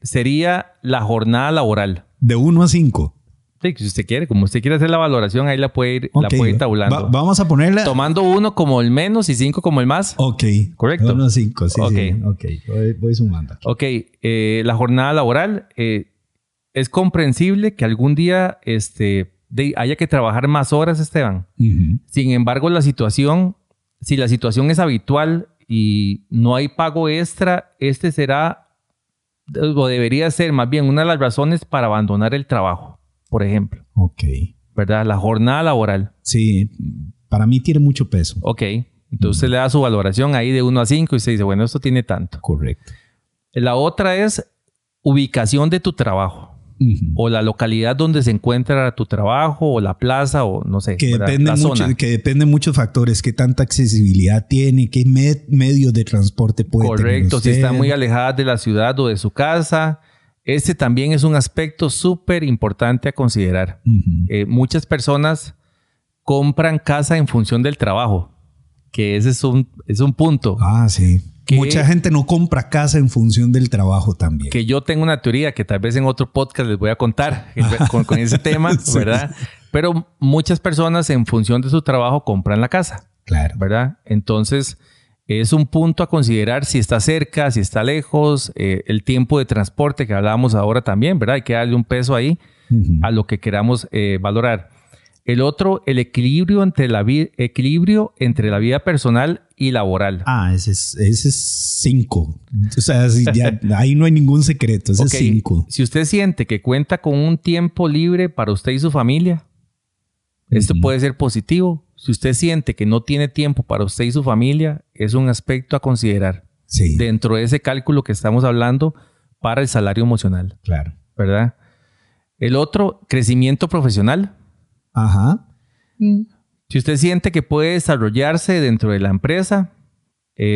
sería la jornada laboral. De 1 a 5. Sí, si usted quiere, como usted quiere hacer la valoración, ahí la puede ir tabulando. Vamos a ponerla. Tomando 1 como el menos y 5 como el más. Ok. Correcto. 1 a 5, sí. Okay. Sí. Ok, voy sumando aquí. Ok, la jornada laboral es comprensible que algún día haya que trabajar más horas, Esteban. Sin embargo, si la situación es habitual y no hay pago extra, será o debería ser más bien una de las razones para abandonar el trabajo. Por ejemplo. Ok. ¿Verdad? La jornada laboral. Sí, para mí tiene mucho peso. Ok. Entonces usted le da su valoración ahí de 1 a 5 y se dice, bueno, esto tiene tanto. Correcto. La otra es ubicación de tu trabajo. O la localidad donde se encuentra tu trabajo o la plaza o no sé. Que depende de muchos factores. Qué tanta accesibilidad tiene, qué medios de transporte puede tener. Correcto. Si está muy alejada de la ciudad o de su casa. Este también es un aspecto súper importante a considerar. Muchas personas compran casa en función del trabajo, que ese es un punto. Ah, sí. Mucha gente no compra casa en función del trabajo también. Que yo tengo una teoría que tal vez en otro podcast les voy a contar con ese tema, ¿verdad? Pero muchas personas en función de su trabajo compran la casa. Claro. ¿Verdad? Entonces es un punto a considerar si está cerca, si está lejos, el tiempo de transporte que hablábamos ahora también, ¿verdad? Hay que darle un peso ahí a lo que queramos valorar. El otro, el equilibrio entre la vida personal y laboral. Ese es 5. O sea, ahí no hay ningún secreto. Ese es 5. Si usted siente que cuenta con un tiempo libre para usted y su familia, esto puede ser positivo. Si usted siente que no tiene tiempo para usted y su familia, es un aspecto a considerar dentro de ese cálculo que estamos hablando para el salario emocional. Claro. ¿Verdad? El otro, crecimiento profesional. Ajá. Si usted siente que puede desarrollarse dentro de la empresa,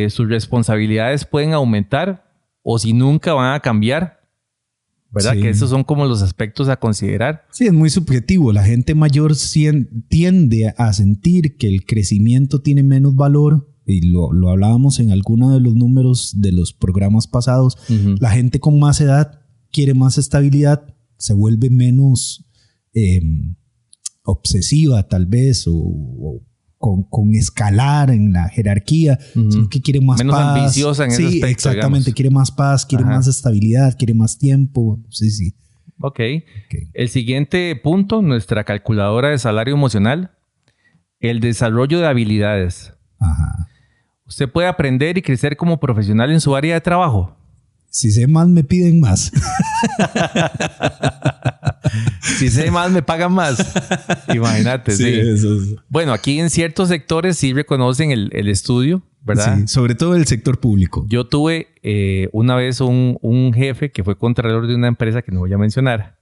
sus responsabilidades pueden aumentar o si nunca van a cambiar, ¿verdad? Que esos son como los aspectos a considerar. Sí, es muy subjetivo. La gente mayor tiende a sentir que el crecimiento tiene menos valor, y lo hablábamos en alguno de los números de los programas pasados. La gente con más edad quiere más estabilidad, se vuelve menos obsesiva tal vez o con escalar en la jerarquía, sino que quiere más menos paz. Ambiciosa en ese aspecto, exactamente, digamos. quiere más paz, quiere más estabilidad, quiere más tiempo. Sí. Ok. El siguiente punto, nuestra calculadora de salario emocional, el desarrollo de habilidades. Ajá. ¿Usted puede aprender y crecer como profesional en su área de trabajo? Si sé más, me piden más. Si sé más, me pagan más. Imagínate, sí. Eso es. Bueno, aquí en ciertos sectores sí reconocen el estudio, ¿verdad? Sí, sobre todo el sector público. Yo tuve una vez un jefe que fue contralor de una empresa que no voy a mencionar,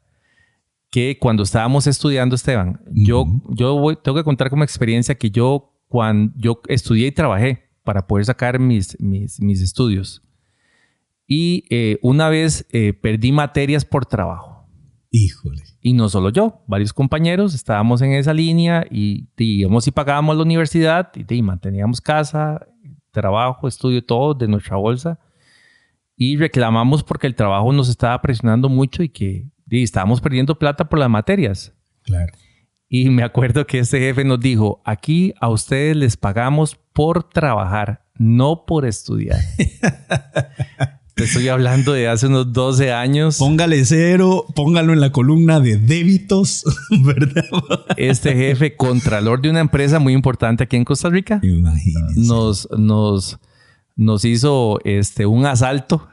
que cuando estábamos estudiando, Esteban, tengo que contar como experiencia que cuando yo estudié y trabajé para poder sacar mis estudios. Y una vez perdí materias por trabajo. Híjole. Y no solo yo, varios compañeros estábamos en esa línea y digamos, y pagábamos la universidad y manteníamos casa, trabajo, estudio, todo de nuestra bolsa. Y reclamamos porque el trabajo nos estaba presionando mucho y que estábamos perdiendo plata por las materias. Claro. Y me acuerdo que este jefe nos dijo, aquí a ustedes les pagamos por trabajar, no por estudiar. Te estoy hablando de hace unos 12 años. Póngale 0, póngalo en la columna de débitos, ¿verdad? Este jefe, contralor de una empresa muy importante aquí en Costa Rica, imagínense, nos hizo un asalto,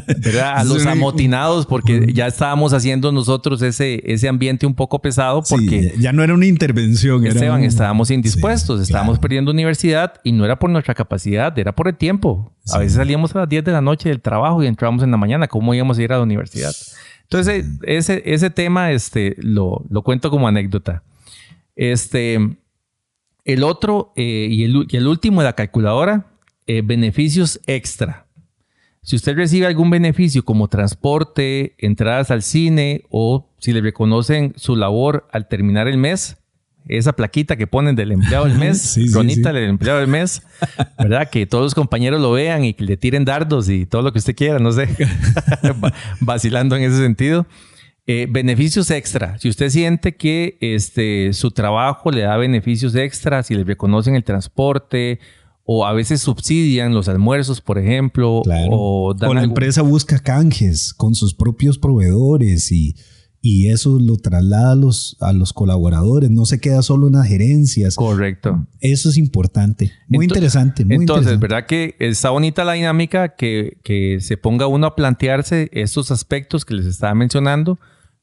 ¿verdad? A los amotinados, porque ya estábamos haciendo nosotros ese ambiente un poco pesado, porque ya no era una intervención. Esteban, estábamos indispuestos, estábamos perdiendo universidad y no era por nuestra capacidad, era por el tiempo. Sí. A veces salíamos a las 10 de la noche del trabajo y entrábamos en la mañana. ¿Cómo íbamos a ir a la universidad? Entonces, ese tema lo cuento como anécdota. El otro y el último de la calculadora, beneficios extra. Si usted recibe algún beneficio como transporte, entradas al cine o si le reconocen su labor al terminar el mes, esa plaquita que ponen del empleado del mes, Ronita, del empleado del mes, ¿verdad? Que todos los compañeros lo vean y que le tiren dardos y todo lo que usted quiera, no sé, vacilando en ese sentido. Beneficios extra. Si usted siente que su trabajo le da beneficios extra, si le reconocen el transporte o a veces subsidian los almuerzos, por ejemplo. Claro. O la empresa busca canjes con sus propios proveedores y eso lo traslada a los colaboradores. No se queda solo en las gerencias. Correcto. Eso es importante. Muy interesante. Entonces, ¿verdad que está bonita la dinámica que se ponga uno a plantearse estos aspectos que les estaba mencionando,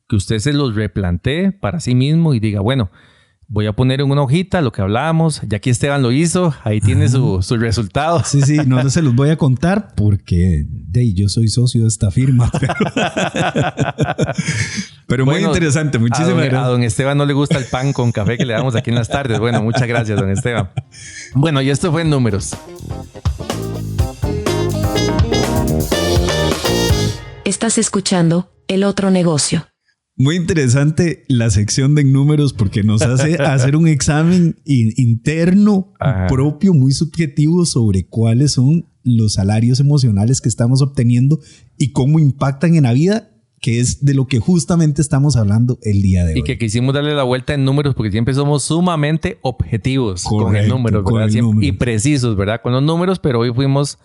que usted se los replantee para sí mismo y diga, bueno, voy a poner en una hojita lo que hablábamos. Ya aquí Esteban lo hizo. Ahí tiene su resultado. Sí, no se los voy a contar porque yo soy socio de esta firma. Pero bueno, muy interesante. Muchísimas gracias. A don Esteban no le gusta el pan con café que le damos aquí en las tardes. Bueno, muchas gracias, don Esteban. Bueno, y esto fue en números. Estás escuchando El Otro Negocio. Muy interesante la sección de números porque nos hace hacer un examen interno propio, muy subjetivo sobre cuáles son los salarios emocionales que estamos obteniendo y cómo impactan en la vida que es de lo que justamente estamos hablando el día de hoy. Y que quisimos darle la vuelta en números porque siempre somos sumamente objetivos con el número, ¿verdad? Y precisos, ¿verdad? Con los números, pero hoy dijimos,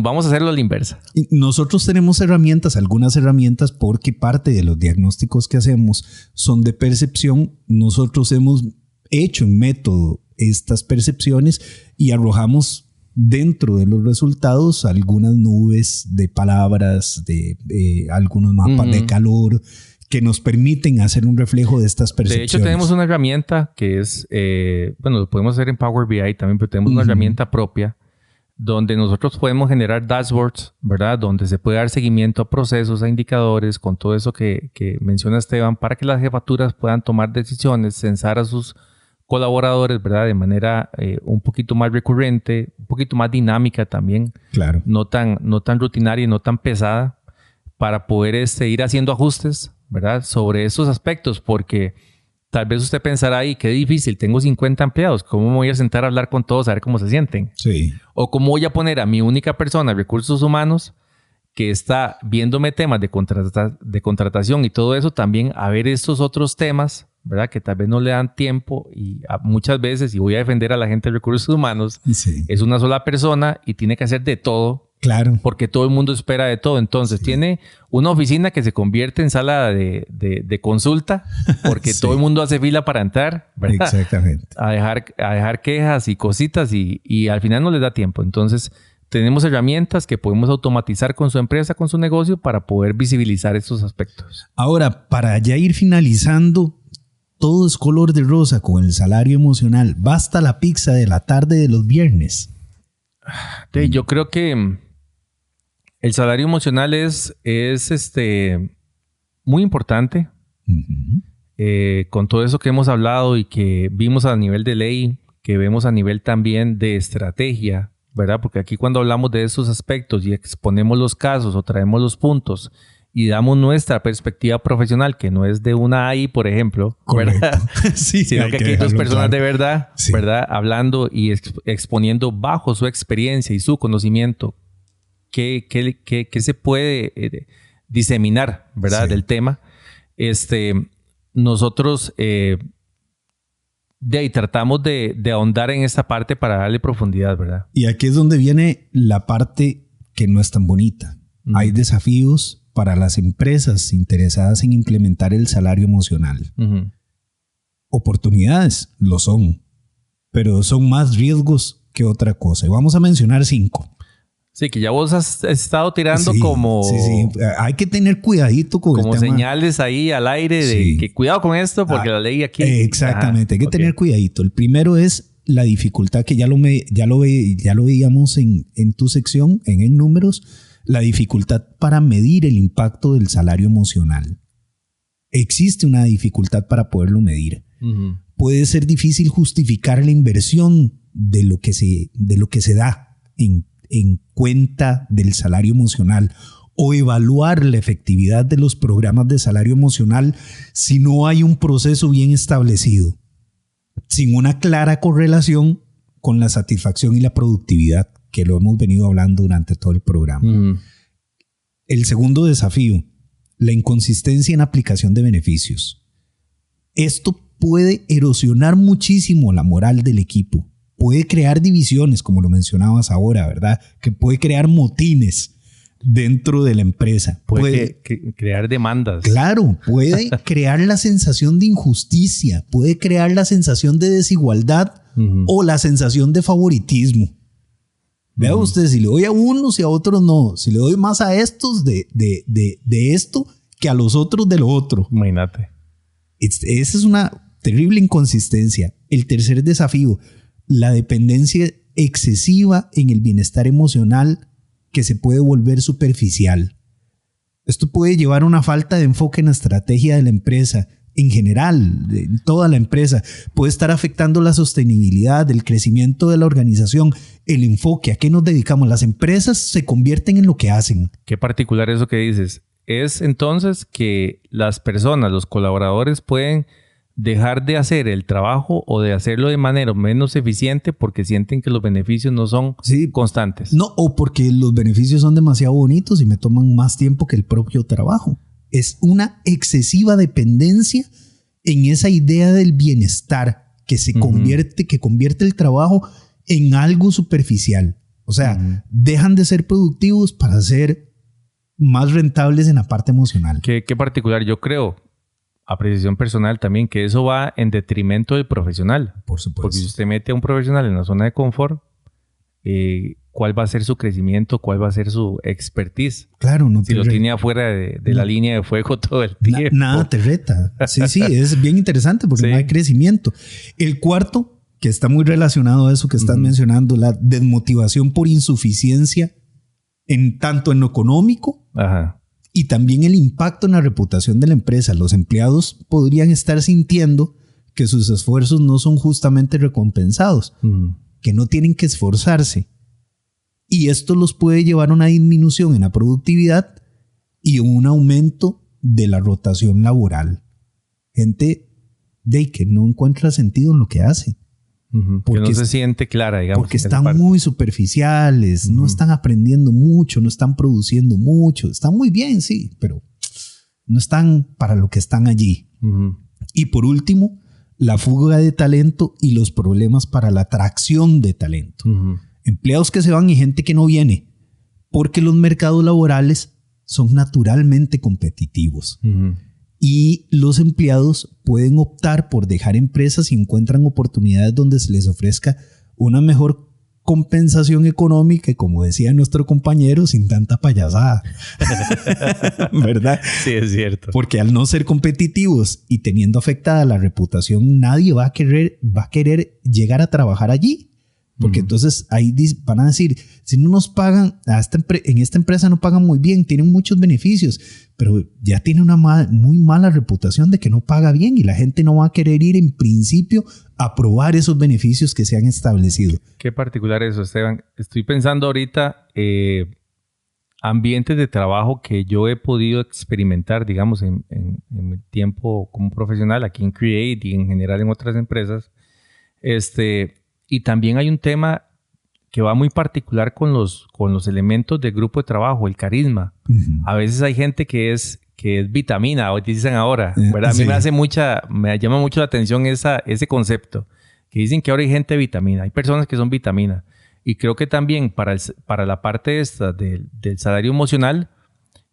vamos a hacerlo a la inversa. Y nosotros tenemos algunas herramientas, porque parte de los diagnósticos que hacemos son de percepción. Nosotros hemos hecho en método estas percepciones y arrojamos dentro de los resultados algunas nubes de palabras, de algunos mapas de calor que nos permiten hacer un reflejo de estas percepciones. De hecho, tenemos una herramienta que es, lo podemos hacer en Power BI también, pero tenemos una herramienta propia donde nosotros podemos generar dashboards, ¿verdad? Donde se puede dar seguimiento a procesos, a indicadores, con todo eso que menciona Esteban, para que las jefaturas puedan tomar decisiones, censar a sus colaboradores, ¿verdad? De manera un poquito más recurrente, un poquito más dinámica también. Claro. No tan rutinaria y no tan pesada, para poder ir haciendo ajustes, ¿verdad? Sobre esos aspectos, porque tal vez usted pensará, ahí, qué difícil, tengo 50 empleados, ¿cómo me voy a sentar a hablar con todos a ver cómo se sienten? Sí. O cómo voy a poner a mi única persona, recursos humanos, que está viéndome temas de contratación y todo eso, también a ver estos otros temas, ¿verdad? Que tal vez no le dan tiempo y muchas veces, y voy a defender a la gente de recursos humanos, sí, es una sola persona y tiene que hacer de todo. Claro. Porque todo el mundo espera de todo. Entonces, tiene una oficina que se convierte en sala de consulta porque todo el mundo hace fila para entrar, ¿verdad? Exactamente. A dejar quejas y cositas y al final no les da tiempo. Entonces, tenemos herramientas que podemos automatizar con su empresa, con su negocio, para poder visibilizar estos aspectos. Ahora, para ya ir finalizando, todo es color de rosa con el salario emocional. Basta la pizza de la tarde de los viernes. Yo creo que el salario emocional es muy importante. Con todo eso que hemos hablado y que vimos a nivel de ley, que vemos a nivel también de estrategia, ¿verdad? Porque aquí cuando hablamos de esos aspectos y exponemos los casos o traemos los puntos y damos nuestra perspectiva profesional, que no es de una AI, por ejemplo, ¿verdad? Sí, sino que aquí hay dos personas de verdad, sí, ¿verdad? Hablando y exponiendo bajo su experiencia y su conocimiento qué se puede diseminar, ¿verdad? Sí. Del tema. Nosotros tratamos de ahondar en esta parte para darle profundidad, ¿verdad? Y aquí es donde viene la parte que no es tan bonita. Hay desafíos para las empresas interesadas en implementar el salario emocional. Oportunidades lo son, pero son más riesgos que otra cosa. Y vamos a mencionar 5. Sí, que ya vos has estado tirando como... Sí. Hay que tener cuidadito con como el tema. Señales ahí al aire de que cuidado con esto porque la ley aquí... Exactamente, hay que tener cuidadito. El primero es la dificultad, que ya lo veíamos en tu sección, en números, la dificultad para medir el impacto del salario emocional. Existe una dificultad para poderlo medir. Puede ser difícil justificar la inversión de lo que se da en cuenta del salario emocional o evaluar la efectividad de los programas de salario emocional si no hay un proceso bien establecido, sin una clara correlación con la satisfacción y la productividad, que lo hemos venido hablando durante todo el programa. El segundo desafío, la inconsistencia en aplicación de beneficios. Esto puede erosionar muchísimo la moral del equipo. Puede crear divisiones, como lo mencionabas ahora, ¿verdad? Que puede crear motines dentro de la empresa. Puede crear demandas. Claro, puede crear la sensación de injusticia, puede crear la sensación de desigualdad o la sensación de favoritismo. Vea usted, si le doy a unos y a otros no, si le doy más a estos de esto que a los otros de lo otro. Imagínate. Esa es una terrible inconsistencia. El tercer desafío, la dependencia excesiva en el bienestar emocional que se puede volver superficial. Esto puede llevar a una falta de enfoque en la estrategia de la empresa, en general, en toda la empresa. Puede estar afectando la sostenibilidad, el crecimiento de la organización, el enfoque, a qué nos dedicamos. Las empresas se convierten en lo que hacen. Qué particular eso que dices. Es entonces que las personas, los colaboradores pueden dejar de hacer el trabajo o de hacerlo de manera menos eficiente porque sienten que los beneficios no son constantes. No, o porque los beneficios son demasiado bonitos y me toman más tiempo que el propio trabajo. Es una excesiva dependencia en esa idea del bienestar que se convierte el trabajo en algo superficial. O sea, dejan de ser productivos para ser más rentables en la parte emocional. Qué particular. Yo creo, apreciación personal también, que eso va en detrimento del profesional. Por supuesto. Porque si usted mete a un profesional en la zona de confort, ¿cuál va a ser su crecimiento? ¿Cuál va a ser su expertise? Claro, no si lo tiene afuera de la línea de fuego todo el tiempo. Nada te reta. Sí, es bien interesante porque no hay crecimiento. El cuarto, que está muy relacionado a eso que estás mencionando, la desmotivación por insuficiencia tanto en lo económico y también el impacto en la reputación de la empresa. Los empleados podrían estar sintiendo que sus esfuerzos no son justamente recompensados, que no tienen que esforzarse. Y esto los puede llevar a una disminución en la productividad y un aumento de la rotación laboral. Gente que no encuentra sentido en lo que hace. Que no se siente clara, digamos. Porque están muy superficiales, no están aprendiendo mucho, no están produciendo mucho. Están muy bien, sí, pero no están para lo que están allí. Y por último, la fuga de talento y los problemas para la atracción de talento. Empleados que se van y gente que no viene, porque los mercados laborales son naturalmente competitivos. Y los empleados pueden optar por dejar empresas si encuentran oportunidades donde se les ofrezca una mejor compensación económica y, como decía nuestro compañero, sin tanta payasada. ¿Verdad? Sí, es cierto. Porque al no ser competitivos y teniendo afectada la reputación, nadie va a querer llegar a trabajar allí. Porque entonces ahí van a decir, si no nos pagan, en esta empresa no pagan muy bien, tienen muchos beneficios, pero ya tiene una muy mala reputación de que no paga bien y la gente no va a querer ir en principio a probar esos beneficios que se han establecido. Qué particular eso, Esteban. Estoy pensando ahorita ambientes de trabajo que yo he podido experimentar, digamos, en mi tiempo como profesional aquí en Create y en general en otras empresas. Y también hay un tema que va muy particular con los elementos del grupo de trabajo, el carisma. A veces hay gente que es vitamina, o dicen ahora, ¿verdad? A mí me llama mucho la atención ese concepto, que dicen que ahora hay gente vitamina, hay personas que son vitamina. Y creo que también para la parte esta del salario emocional,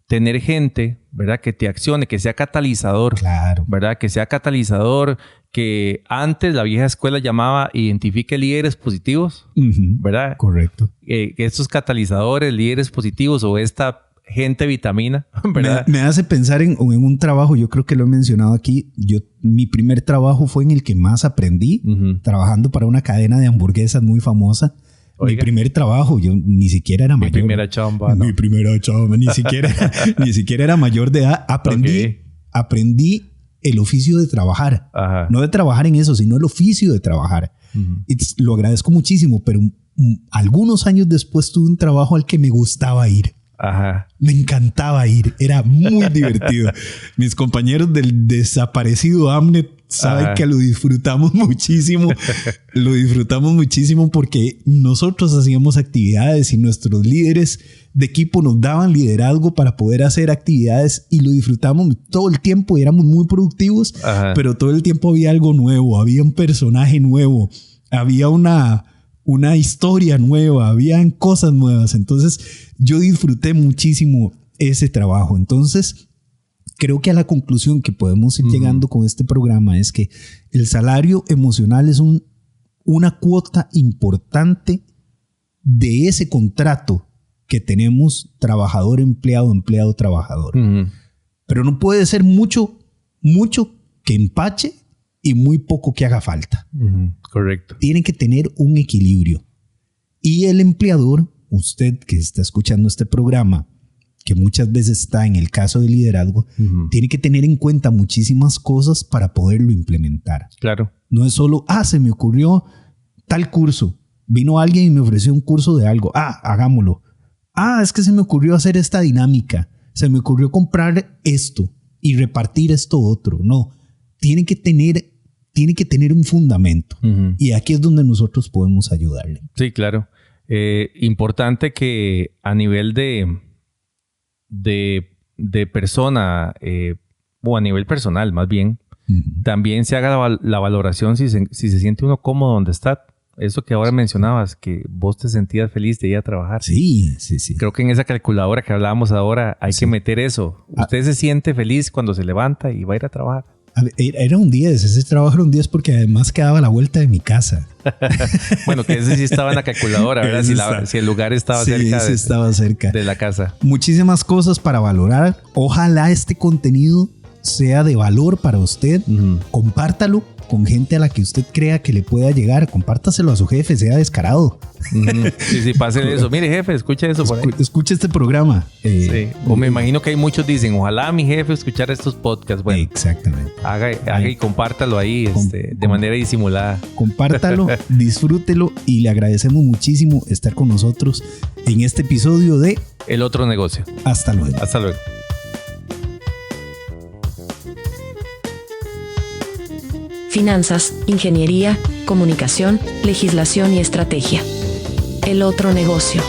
tener gente, ¿verdad? Que te accione, que sea catalizador. Claro. ¿Verdad? Que sea catalizador, que antes la vieja escuela llamaba identifique líderes positivos, ¿verdad? Correcto. Estos catalizadores, líderes positivos o esta gente vitamina, ¿verdad? Me hace pensar en un trabajo, yo creo que lo he mencionado aquí. Mi primer trabajo fue en el que más aprendí, trabajando para una cadena de hamburguesas muy famosa. Oiga. Mi primer trabajo, yo ni siquiera era mayor. Mi primera chamba, ¿no? Mi primera chamba, ni siquiera era mayor de edad. Aprendí el oficio de trabajar. No de trabajar en eso, sino el oficio de trabajar. Y lo agradezco muchísimo, pero algunos años después tuve un trabajo al que me gustaba ir. Me encantaba ir, era muy divertido. Mis compañeros del desaparecido Amnet saben que lo disfrutamos muchísimo. Lo disfrutamos muchísimo porque nosotros hacíamos actividades y nuestros líderes de equipo nos daban liderazgo para poder hacer actividades y lo disfrutamos todo el tiempo y éramos muy productivos, pero todo el tiempo había algo nuevo, había un personaje nuevo, había una historia nueva, habían cosas nuevas. Entonces yo disfruté muchísimo ese trabajo. Entonces creo que a la conclusión que podemos ir llegando con este programa es que el salario emocional es una cuota importante de ese contrato que tenemos trabajador-empleado, empleado-trabajador. Pero no puede ser mucho que empache y muy poco que haga falta. Correcto. Tiene que tener un equilibrio. Y el empleador, usted que está escuchando este programa, que muchas veces está en el caso de liderazgo, tiene que tener en cuenta muchísimas cosas para poderlo implementar. Claro. No es solo, se me ocurrió tal curso. Vino alguien y me ofreció un curso de algo. Hagámoslo. Es que se me ocurrió hacer esta dinámica. Se me ocurrió comprar esto y repartir esto otro. No. Tiene que tener un fundamento. Y aquí es donde nosotros podemos ayudarle. Sí, claro. Importante que a nivel de de persona o a nivel personal más bien, también se haga la valoración si se siente uno cómodo donde está. Eso que ahora mencionabas, que vos te sentías feliz de ir a trabajar. Sí. Creo que en esa calculadora que hablábamos ahora hay que meter eso. Usted se siente feliz cuando se levanta y va a ir a trabajar. Era un 10, ese trabajo era un 10 porque además quedaba a la vuelta de mi casa. Bueno, que ese sí estaba en la calculadora, ¿verdad? Si el lugar estaba cerca de la casa. Muchísimas cosas para valorar. Ojalá este contenido sea de valor para usted. Compártalo con gente a la que usted crea que le pueda llegar. Compártaselo a su jefe, sea descarado. Sí, pase eso. Mire, jefe, escucha eso por ahí. Escucha este programa. Sí. O me imagino que hay muchos dicen, ojalá mi jefe escuchara estos podcasts. Bueno, exactamente. Haga y compártalo ahí de manera disimulada. Compártalo, disfrútelo y le agradecemos muchísimo estar con nosotros en este episodio de El Otro Negocio. Hasta luego. Hasta luego. Finanzas, ingeniería, comunicación, legislación y estrategia. El otro negocio.